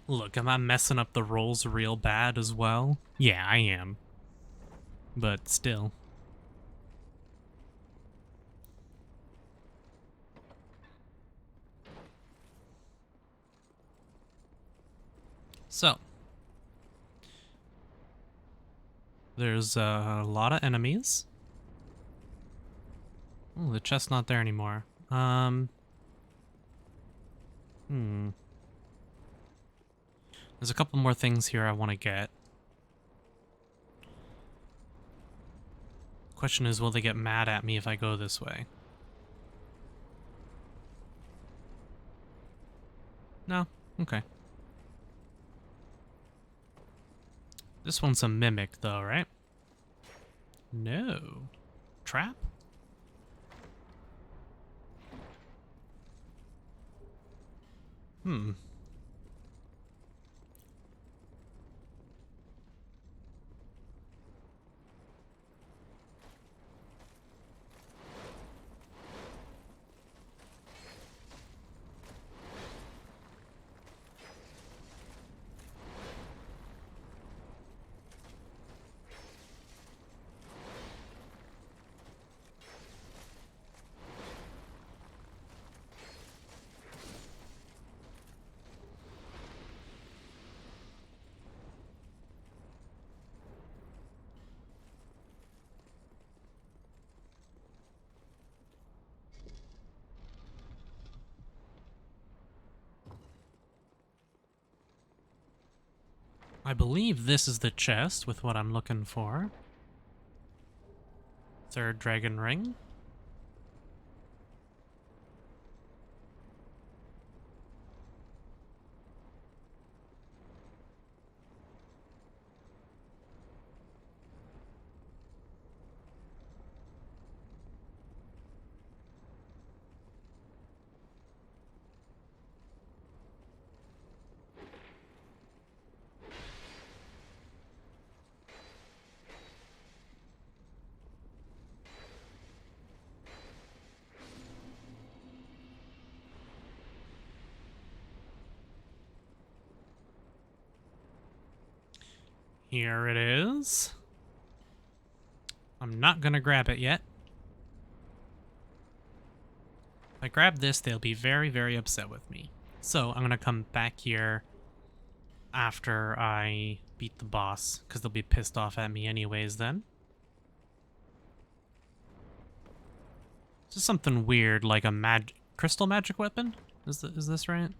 Look, am I messing up the rolls real bad as well? Yeah, I am. But still. So. There's a lot of enemies. Oh, the chest's not there anymore. There's a couple more things here I want to get. Question is, will they get mad at me if I go this way? No? Okay. This one's a mimic, though, right? No. Trap? Hmm. I believe this is the chest with what I'm looking for. Third dragon ring. Here it is. I'm not gonna grab it yet. If I grab this, they'll be very, very upset with me. So I'm gonna come back here after I beat the boss, because they'll be pissed off at me anyways then. This is something weird, like a crystal magic weapon? Is this right?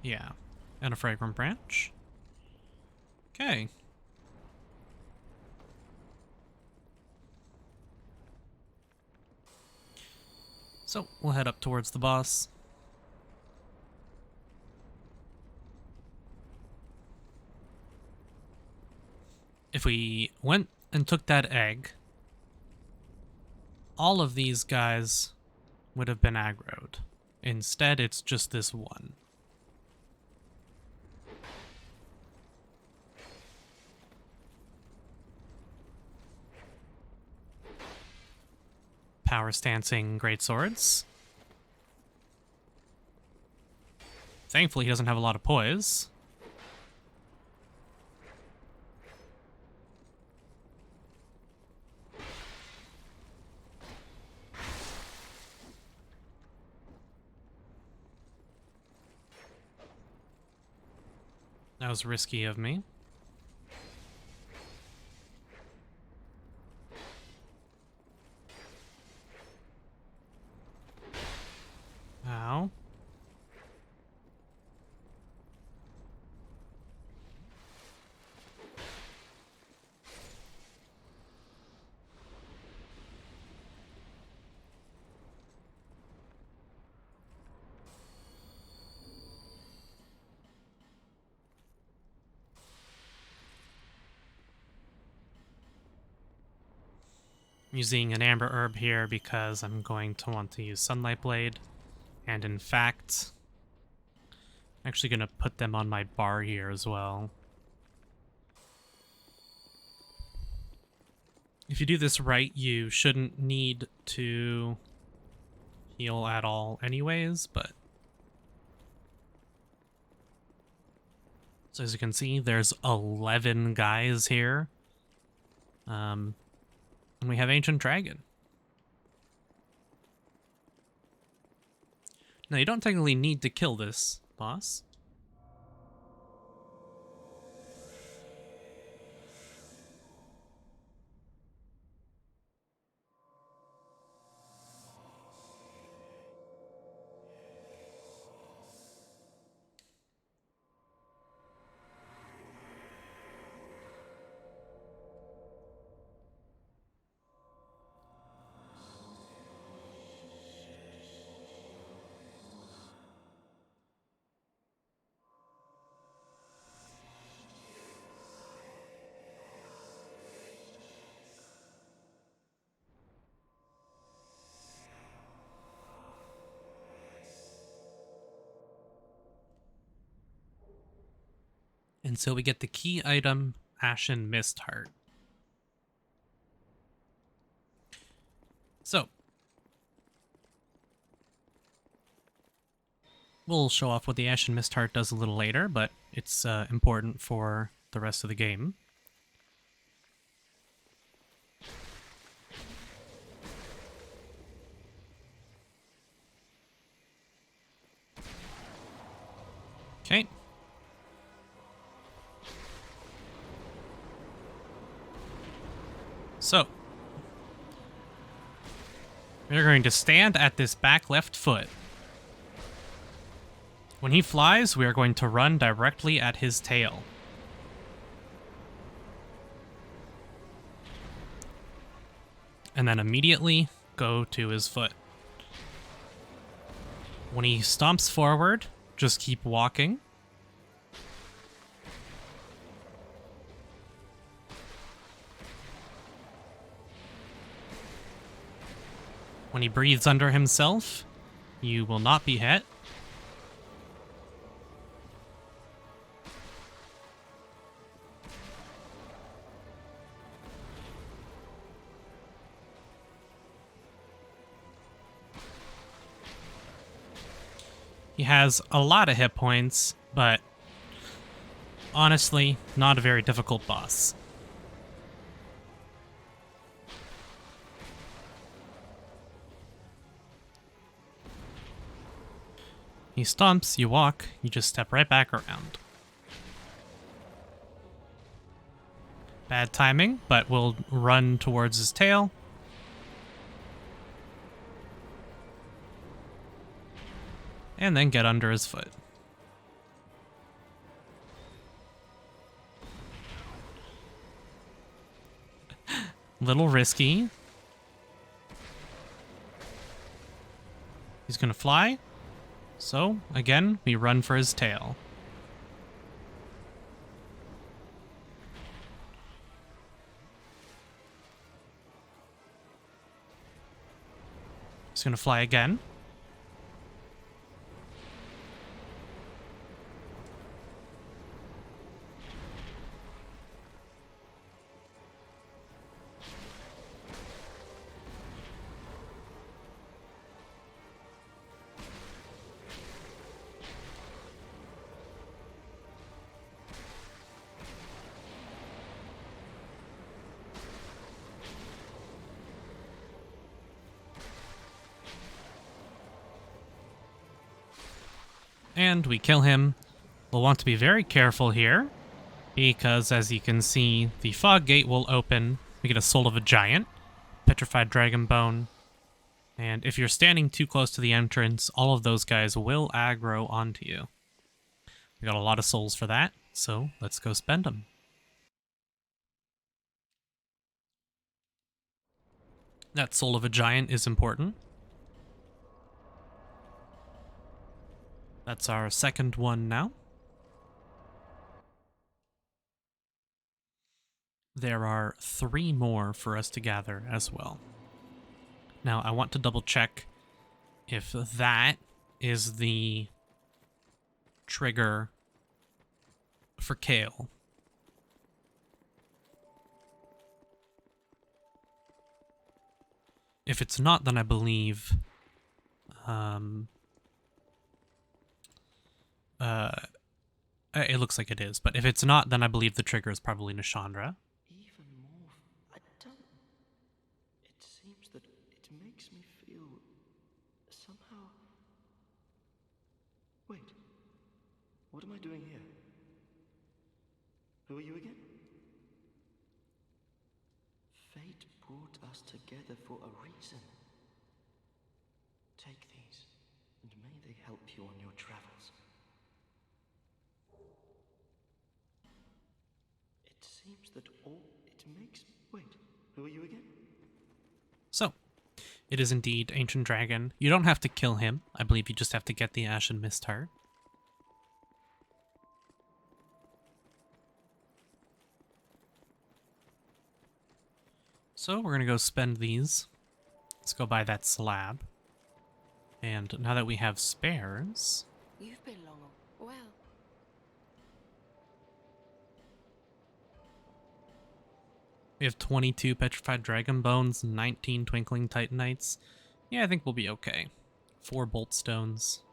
Yeah. And a fragrant branch. Okay. So, we'll head up towards the boss. If we went and took that egg, all of these guys would have been aggroed. Instead, it's just this one. Power stancing great swords. Thankfully, he doesn't have a lot of poise. That was risky of me. Ow. Using an amber herb here because I'm going to want to use Sunlight Blade. And in fact, I'm actually going to put them on my bar here as well. If you do this right, you shouldn't need to heal at all anyways, but... So as you can see, there's 11 guys here. And we have Ancient Dragon. Now, you don't technically need to kill this boss. And so we get the key item, Ashen Mist Heart. So, we'll show off what the Ashen Mist Heart does a little later, but it's important for the rest of the game. Okay. So, we're going to stand at this back left foot. When he flies, we are going to run directly at his tail. And then immediately go to his foot. When he stomps forward, just keep walking. When he breathes under himself, you will not be hit. He has a lot of hit points, but honestly, not a very difficult boss. He stomps, you walk, you just step right back around. Bad timing, but we'll run towards his tail. And then get under his foot. Little risky. He's gonna fly. So, again, we run for his tail. He's gonna fly again. And we kill him. We'll want to be very careful here, because as you can see, the fog gate will open. We get a Soul of a Giant, Petrified Dragon Bone, and if you're standing too close to the entrance, all of those guys will aggro onto you. We got a lot of souls for that, so let's go spend them. That Soul of a Giant is important. That's our second one now. There are 3 more for us to gather as well. Now, I want to double check if that is the trigger for Kale. If it's not, then I believe it looks like it is, but if it's not, then I believe the trigger is probably Nishandra. Even more. I don't. It seems that it makes me feel somehow. Wait. What am I doing here? Who are you again? Fate brought us together for a reason. Take these, and may they help you on your travels. It seems that all it makes. Wait, who are you again? So, it is indeed Ancient Dragon. You don't have to kill him. I believe you just have to get the Ashen Mist Heart. So we're going to go spend these. Let's go buy that slab. And now that we have spares... You've been long. Well, we have 22 Petrified Dragon Bones, 19 Twinkling Titanites. Yeah, I think we'll be okay. 4 Bolt Stones.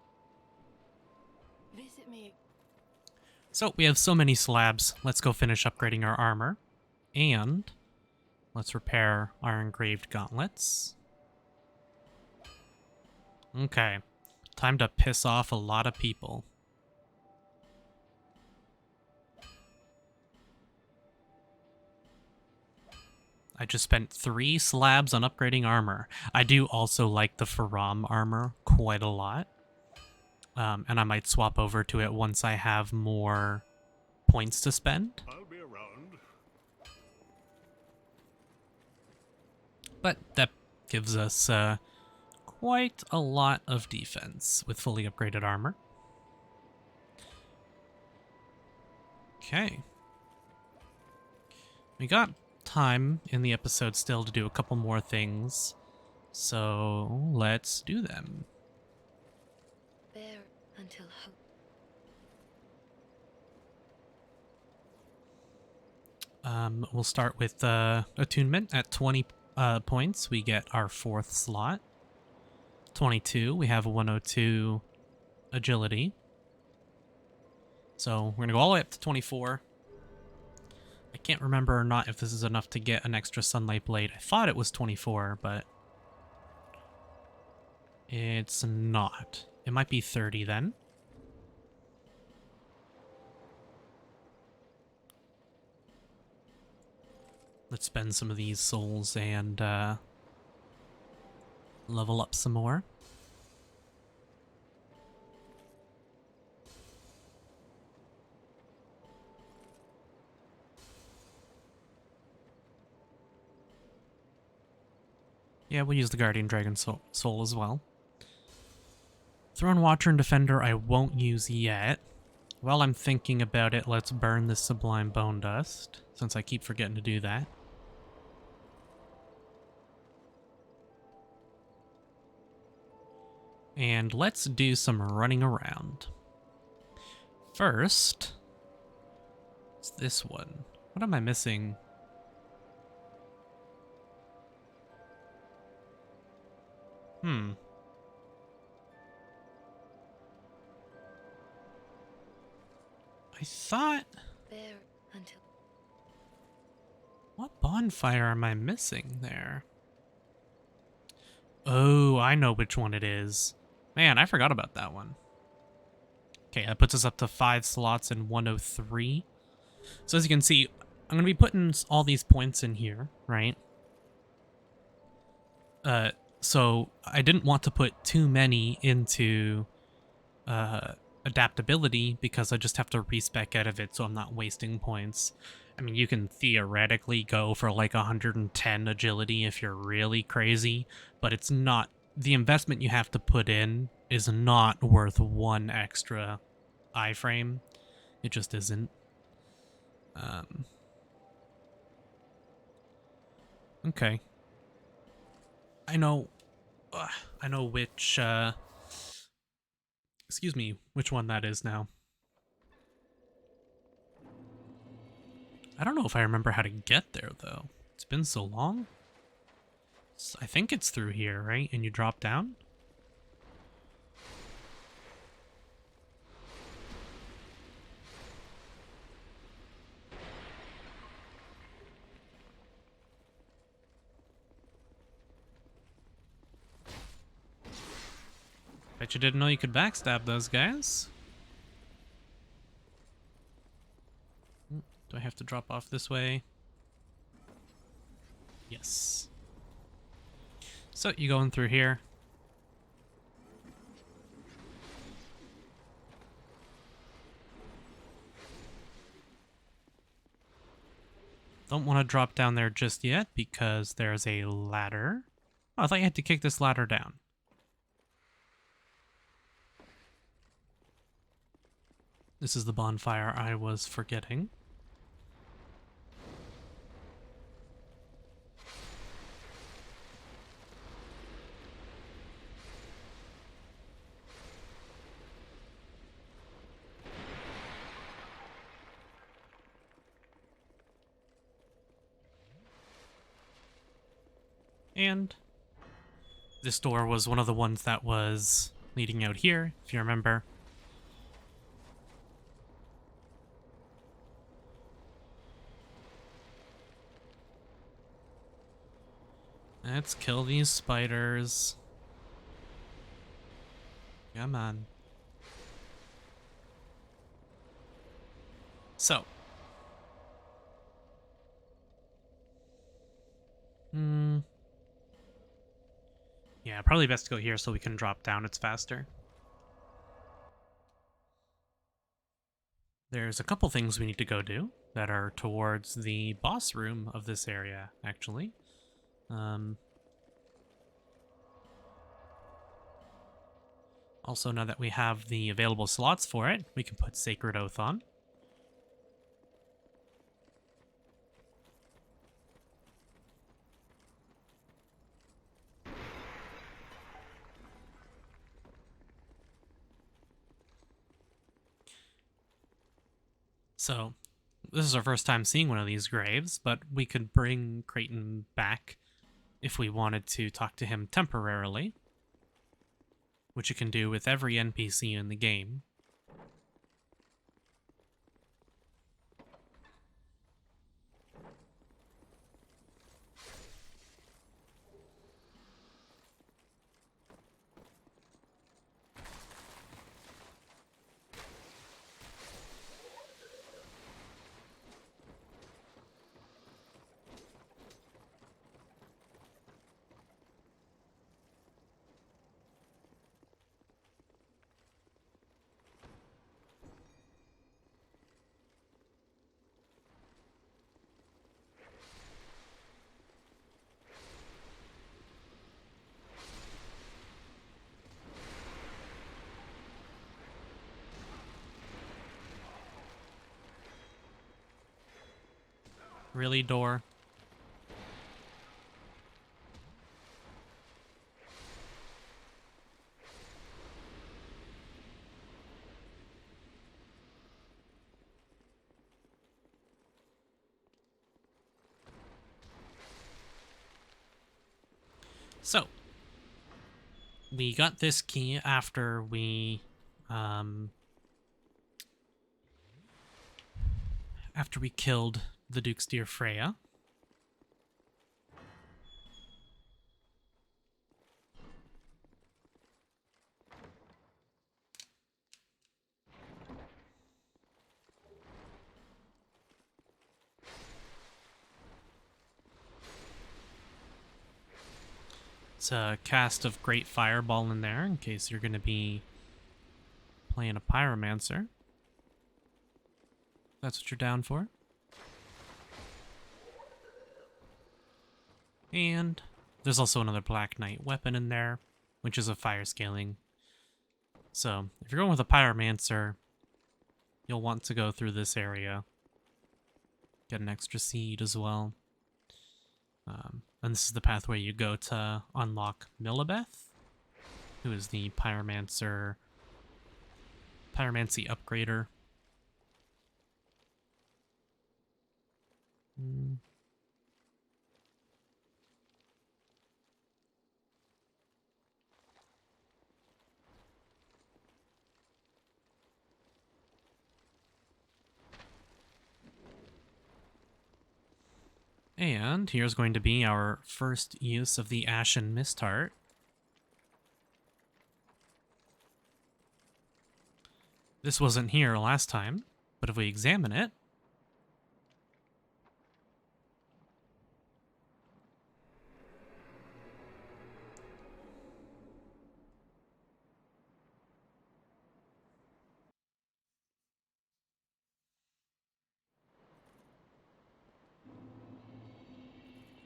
visit me. So we have so many slabs. Let's go finish upgrading our armor. And... let's repair our engraved gauntlets. Okay. Time to piss off a lot of people. I just spent 3 slabs on upgrading armor. I do also like the Faram armor quite a lot. And I might swap over to it once I have more points to spend. I'll be around. But that gives us quite a lot of defense with fully upgraded armor. Okay. We got time in the episode still to do a couple more things, so let's do them. Bear until hope. We'll start with Attunement. At 20 points, we get our 4th slot. 22, we have 102 Agility. So we're going to go all the way up to 24. I can't remember or not if this is enough to get an extra Sunlight Blade. I thought it was 24, but it's not. It might be 30 then. Let's spend some of these souls and level up some more. Yeah, we'll use the Guardian Dragon Soul as well. Throne Watcher and Defender I won't use yet. While I'm thinking about it, let's burn this Sublime Bone Dust, since I keep forgetting to do that. And let's do some running around. First, it's this one. What am I missing? I thought... Bear until... What bonfire am I missing there? Oh, I know which one it is. Man, I forgot about that one. Okay, that puts us up to 5 slots in 103. So as you can see, I'm going to be putting all these points in here, right? So I didn't want to put too many into adaptability because I just have to respec out of it, so I'm not wasting points. I mean, you can theoretically go for like 110 agility if you're really crazy, but it's not, the investment you have to put in is not worth 1 extra iframe. It just isn't. Okay. I know which, excuse me, which one that is now. I don't know if I remember how to get there, though. It's been so long. I think it's through here, right? And you drop down? Bet you didn't know you could backstab those guys. Do I have to drop off this way? Yes. So, you going through here. Don't want to drop down there just yet because there's a ladder. Oh, I thought you had to kick this ladder down. This is the bonfire I was forgetting. And this door was one of the ones that was leading out here, if you remember. Let's kill these spiders. Come on. So. Yeah, probably best to go here so we can drop down. It's faster. There's a couple things we need to go do that are towards the boss room of this area, actually. Also, now that we have the available slots for it, we can put Sacred Oath on. So, this is our first time seeing one of these graves, but we could bring Creighton back if we wanted to talk to him temporarily, which you can do with every NPC in the game. Really, door? So, we got this key after we killed the Duke's dear Freya. a cast of Great Fireball in there in case you're going to be playing a Pyromancer. That's what you're down for. And there's also another Black Knight weapon in there, which is a fire scaling. So if you're going with a Pyromancer, you'll want to go through this area. Get an extra seed as well. And this is the pathway you go to unlock Millibeth, who is the Pyromancy upgrader. And here's going to be our first use of the Ashen Mist Heart. This wasn't here last time, but if we examine it,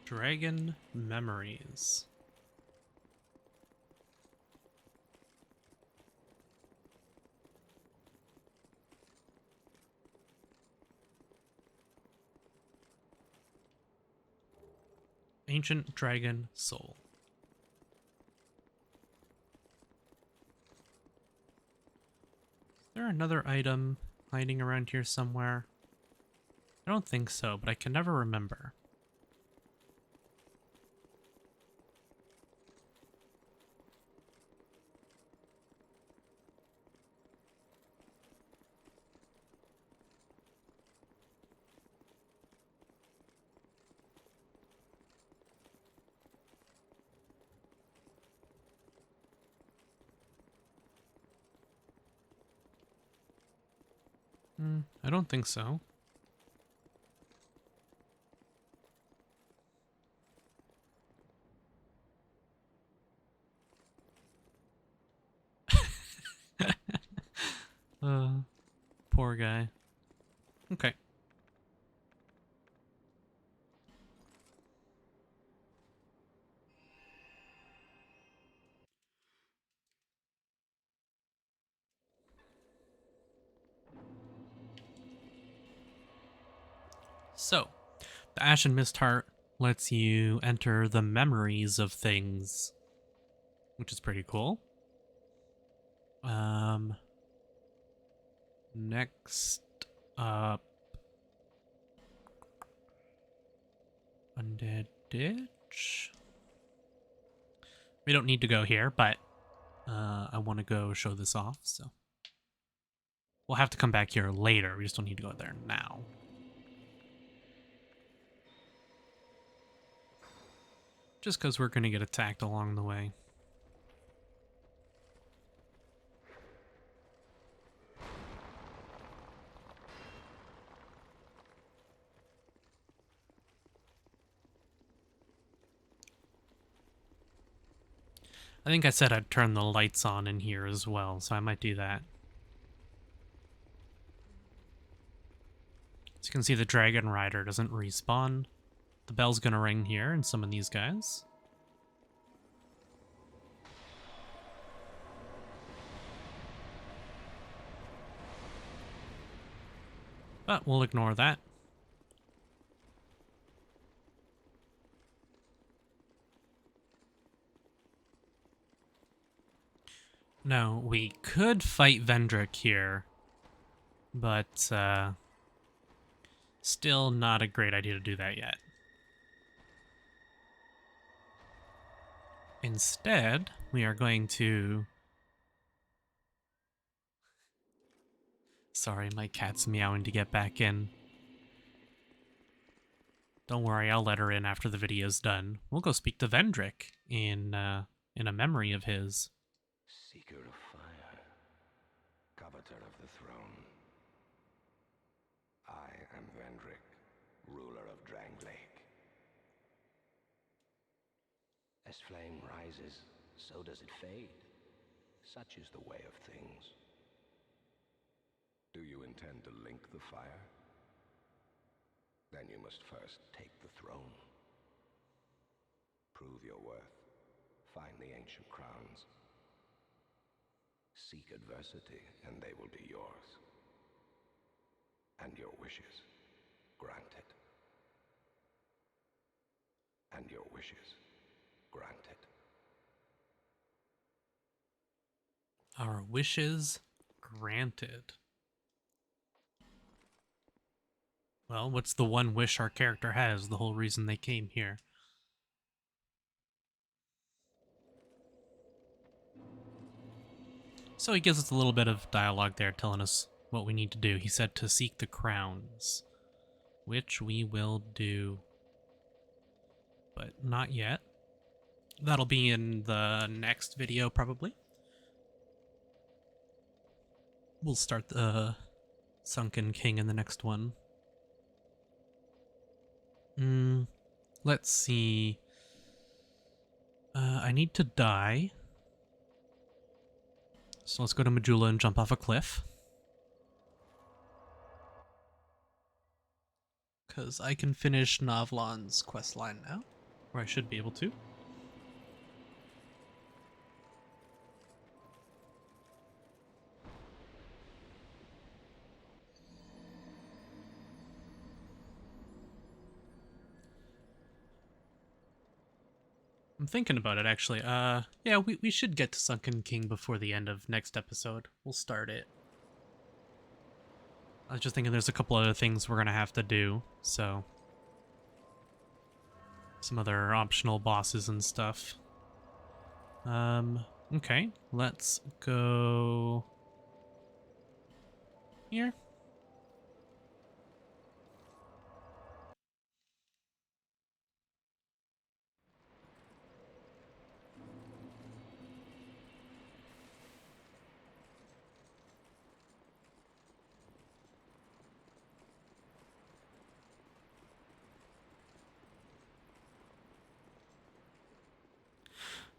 Dragon Memories. Ancient Dragon Soul. Is there another item hiding around here somewhere? I don't think so, but I can never remember. I don't think so. Poor guy. Okay. So, the Ashen Mist Heart lets you enter the memories of things, which is pretty cool. Next up, Undead Ditch. We don't need to go here, but I want to go show this off, so we'll have to come back here later. We just don't need to go there now. Just because we're going to get attacked along the way. I think I said I'd turn the lights on in here as well, so I might do that. As you can see, the Dragon Rider doesn't respawn. The bell's gonna ring here and summon these guys. But we'll ignore that. Now, we could fight Vendrick here, but still not a great idea to do that yet. Instead, we are going to... Sorry, my cat's meowing to get back in. Don't worry, I'll let her in after the video's done. We'll go speak to Vendrick in a memory of his. Seeker of fire, coveter of the throne. I am Vendrick, ruler of Drang Lake. As flame rises, so does it fade. Such is the way of things. Do you intend to link the fire? Then you must first take the throne. Prove your worth. Find the ancient crowns. Seek adversity, and they will be yours. And your wishes granted. And your wishes granted. Our wishes granted. Well, what's the one wish our character has, the whole reason they came here? So he gives us a little bit of dialogue there telling us what we need to do. He said to seek the crowns, which we will do, but not yet. That'll be in the next video, probably. We'll start the Sunken King in the next one. Let's see. I need to die. So let's go to Majula and jump off a cliff. Because I can finish Navlon's questline now. Or I should be able to. I'm thinking about it, actually. Yeah, we should get to Sunken King before the end of next episode. We'll start it. I was just thinking there's a couple other things we're gonna have to do, so... Some other optional bosses and stuff. Okay. Let's go... here.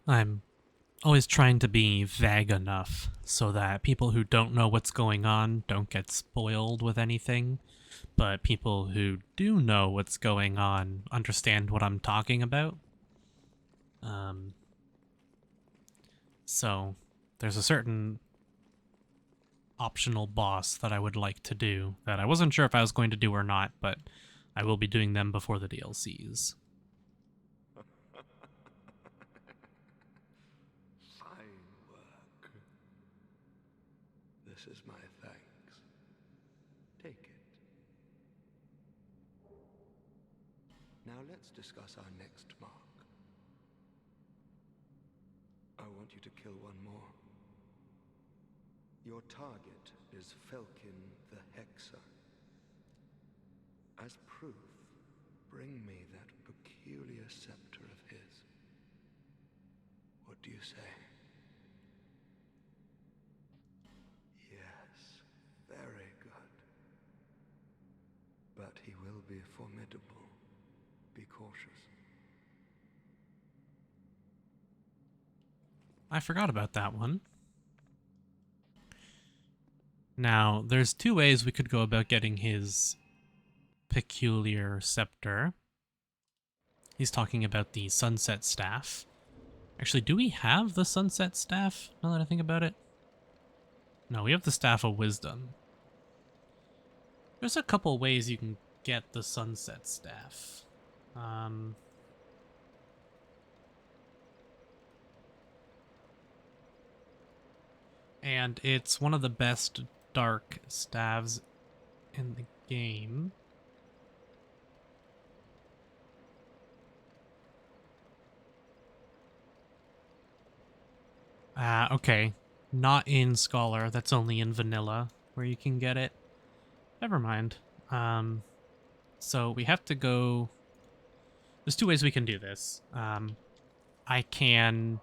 I'm always trying to be vague enough so that people who don't know what's going on don't get spoiled with anything, but people who do know what's going on understand what I'm talking about. So there's a certain optional boss that I would like to do that I wasn't sure if I was going to do or not, but I will be doing them before the DLCs. Fine work. This is my thanks. Take it. Now let's discuss our next mark. I want you to kill one more. Your target is Felkin the Hexer. As proof, bring me that peculiar scepter of his. What do you say? Yes, very good. But he will be formidable. Be cautious. I forgot about that one. Now, there's two ways we could go about getting his peculiar scepter. He's talking about the Sunset Staff. Actually, do we have the Sunset Staff, now that I think about it? No, we have the Staff of Wisdom. There's a couple ways you can get the Sunset Staff. And it's one of the best dark staves in the game. Okay. Not in Scholar, that's only in Vanilla where you can get it. Never mind. So we have to go... There's two ways we can do this. I can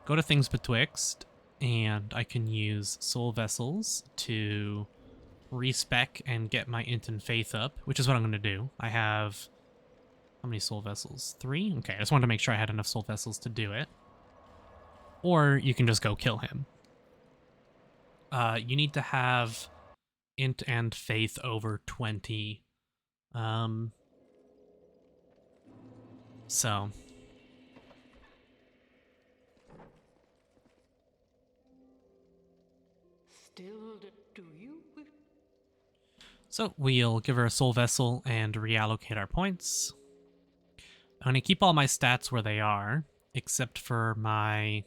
go to Things Betwixt, and I can use Soul Vessels to respec and get my Int and Faith up, which is what I'm going to do. I have How many soul vessels? 3? Okay, I just wanted to make sure I had enough soul vessels to do it. Or you can just go kill him. You need to have int and faith over 20. So Still do you? So we'll give her a soul vessel and reallocate our points. I'm going to keep all my stats where they are, except for my...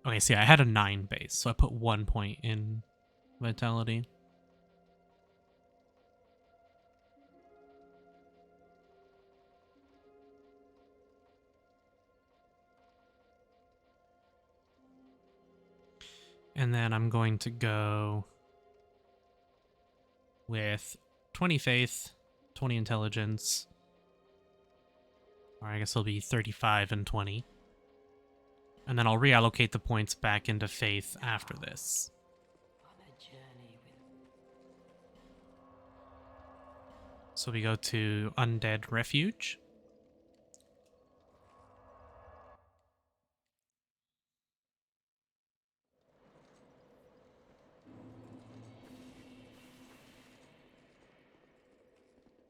Okay, see, I had a 9 base, so I put 1 point in vitality. And then I'm going to go with 20 faith, 20 intelligence, or I guess it'll be 35 and 20. And then I'll reallocate the points back into faith after this. On a journey with... So we go to Undead Refuge.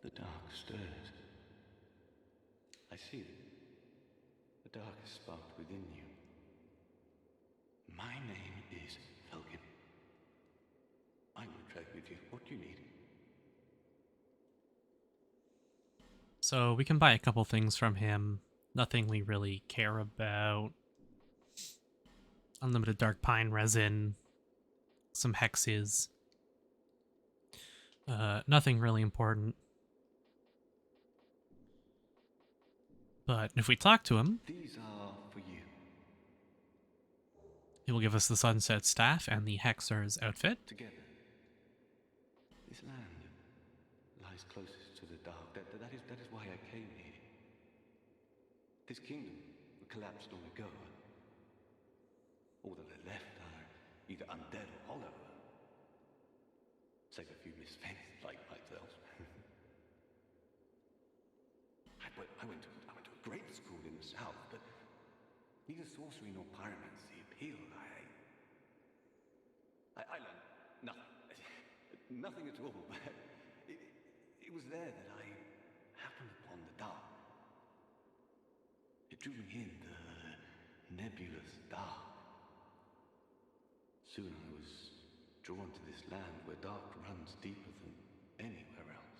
The dark stirs. I see it. The dark is sparked within you. My name is Falcon. I will trade with you. What do you need? So we can buy a couple things from him. Nothing we really care about. Unlimited dark pine resin. Some hexes. Nothing really important. But if we talk to him, These are for you. he will give us the Sunset Staff and the Hexer's outfit. Together. This land lies closest to the dark. That is why I came here. This kingdom collapsed long ago. All that are left are either undead or hollow. Save a few misfits like myself. I went to a great school in the south, but neither sorcery nor pyromancy appealed. I learned nothing. Nothing at all. It was there that I happened upon the dark. It drew me in, the nebulous dark. Soon I was drawn to this land where dark runs deeper than anywhere else.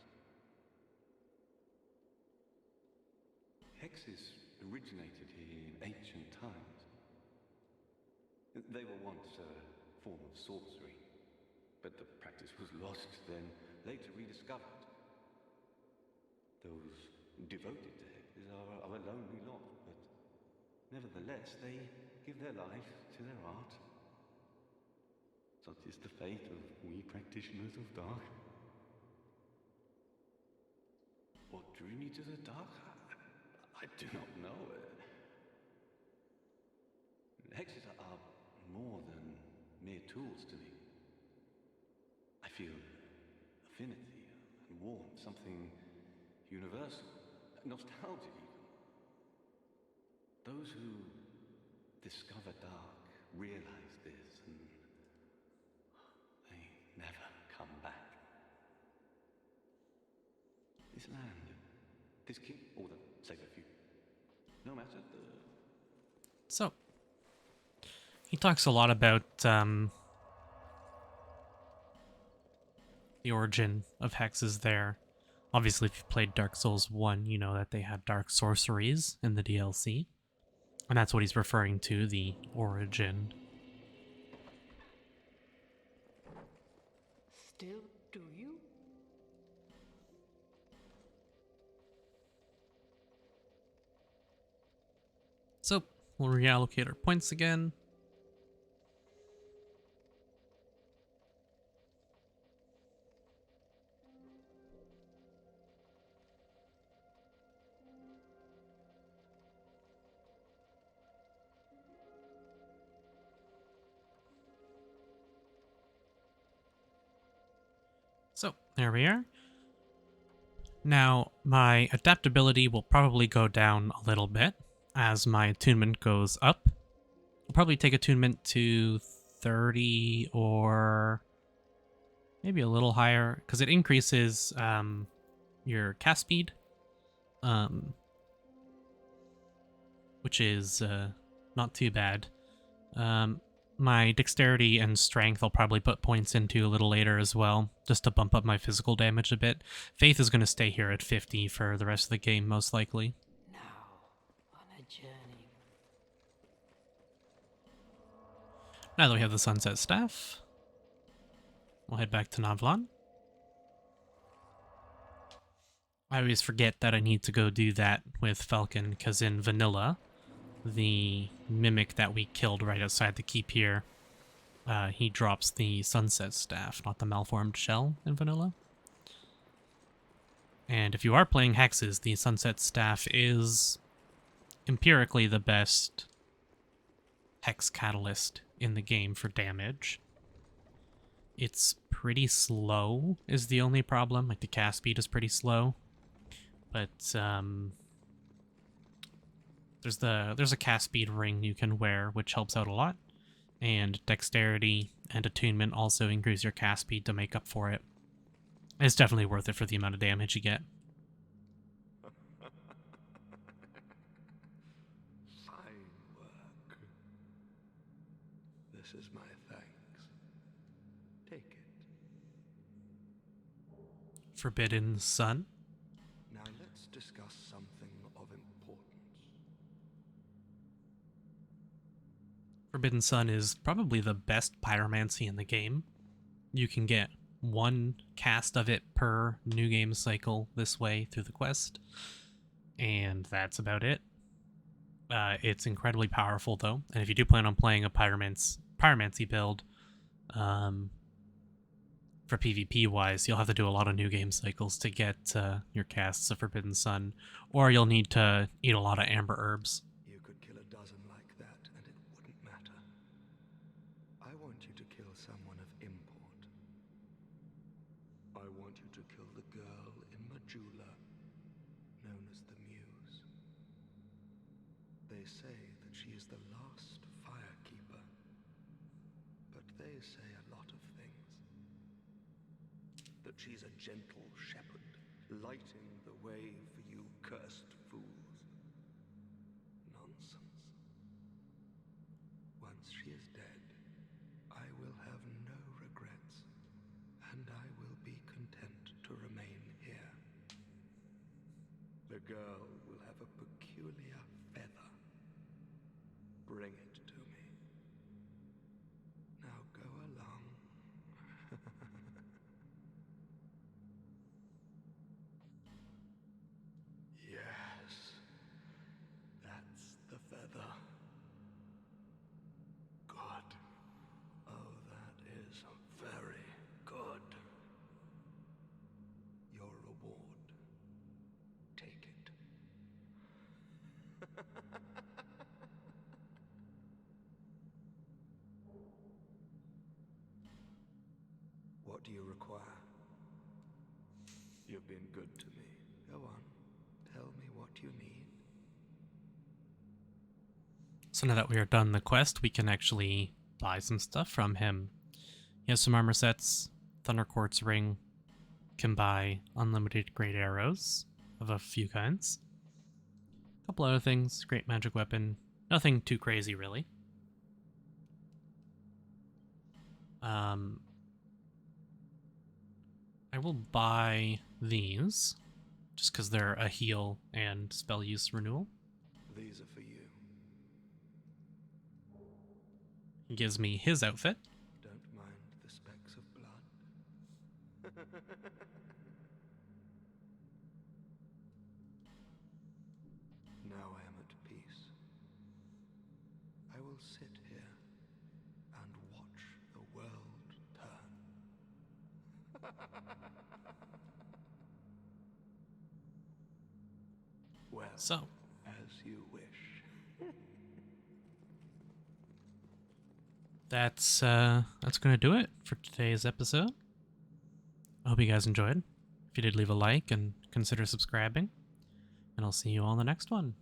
Hexes originated here in ancient times. They were once a form of sorcery, but the practice was lost, then later rediscovered. Those devoted to hexes are a lonely lot, but nevertheless they give their life to their art. Such is the fate of we practitioners of dark. What drew me to the dark? I do not know. Hexes are more than mere tools to me. I feel affinity and warmth, something universal, nostalgia even. Those who discover dark realize this, and they never come back. This land, this king, or the save a few, no matter the... So, he talks a lot about the origin of hexes there. Obviously, if you've played Dark Souls 1, you know that they had dark sorceries in the DLC. And that's what he's referring to, the origin. Still do you? So, we'll reallocate our points again. So, there we are. Now, my adaptability will probably go down a little bit as my attunement goes up. I'll probably take attunement to 30 or maybe a little higher, because it increases your cast speed, which is not too bad. My dexterity and strength I'll probably put points into a little later as well, just to bump up my physical damage a bit. Faith is going to stay here at 50 for the rest of the game, most likely. Now, on a journey. Now that we have the Sunset Staff, we'll head back to Navlan. I always forget that I need to go do that with Falcon, because in Vanilla, the mimic that we killed right outside the keep here, he drops the Sunset Staff, not the Malformed Shell in Vanilla. And if you are playing Hexes, the Sunset Staff is empirically the best Hex Catalyst in the game for damage. It's pretty slow is the only problem, like the cast speed is pretty slow. But there's a cast speed ring you can wear, which helps out a lot. And dexterity and attunement also increase your cast speed to make up for it. It's definitely worth it for the amount of damage you get. Fine work. This is my thanks. Take it. Forbidden Sun. Now let's discuss something of importance. Forbidden Sun is probably the best pyromancy in the game. You can get one cast of it per new game cycle this way through the quest, and that's about it. It's incredibly powerful though, and if you do plan on playing a pyromancy build, for PvP wise, you'll have to do a lot of new game cycles to get your casts of Forbidden Sun, or you'll need to eat a lot of amber herbs. You could kill a dozen like that, and it wouldn't matter. I want you to kill someone of import. I want you to kill the girl in Majula, known as the Muse. They say that she is the last firekeeper, but they say a lot of things. That she's a gentle shepherd, lighting the way for you cursed fools. Nonsense. Once she is dead, I will have no regrets, and I will be content to remain here. The girl will have a peculiar feather. Bring it to me. Now go along. Yes, that's the feather. Good. Oh, that is very good. Your reward. Take it. What do you require? You've been good to me. Go on. Tell me what you need. So now that we are done the quest, we can actually buy some stuff from him. He has some armor sets, Thunder Quartz ring, can buy unlimited great arrows of a few kinds. A couple other things, great magic weapon, nothing too crazy really. I will buy these, just because they're a heal and spell use renewal. These are for you. He gives me his outfit. Don't mind the specks of blood. Now I am at peace. I will sit here and watch the world turn. Well, So, as you wish. that's gonna do it for today's episode. I hope you guys enjoyed. If you did, leave a like and consider subscribing, and I'll see you all in the next one.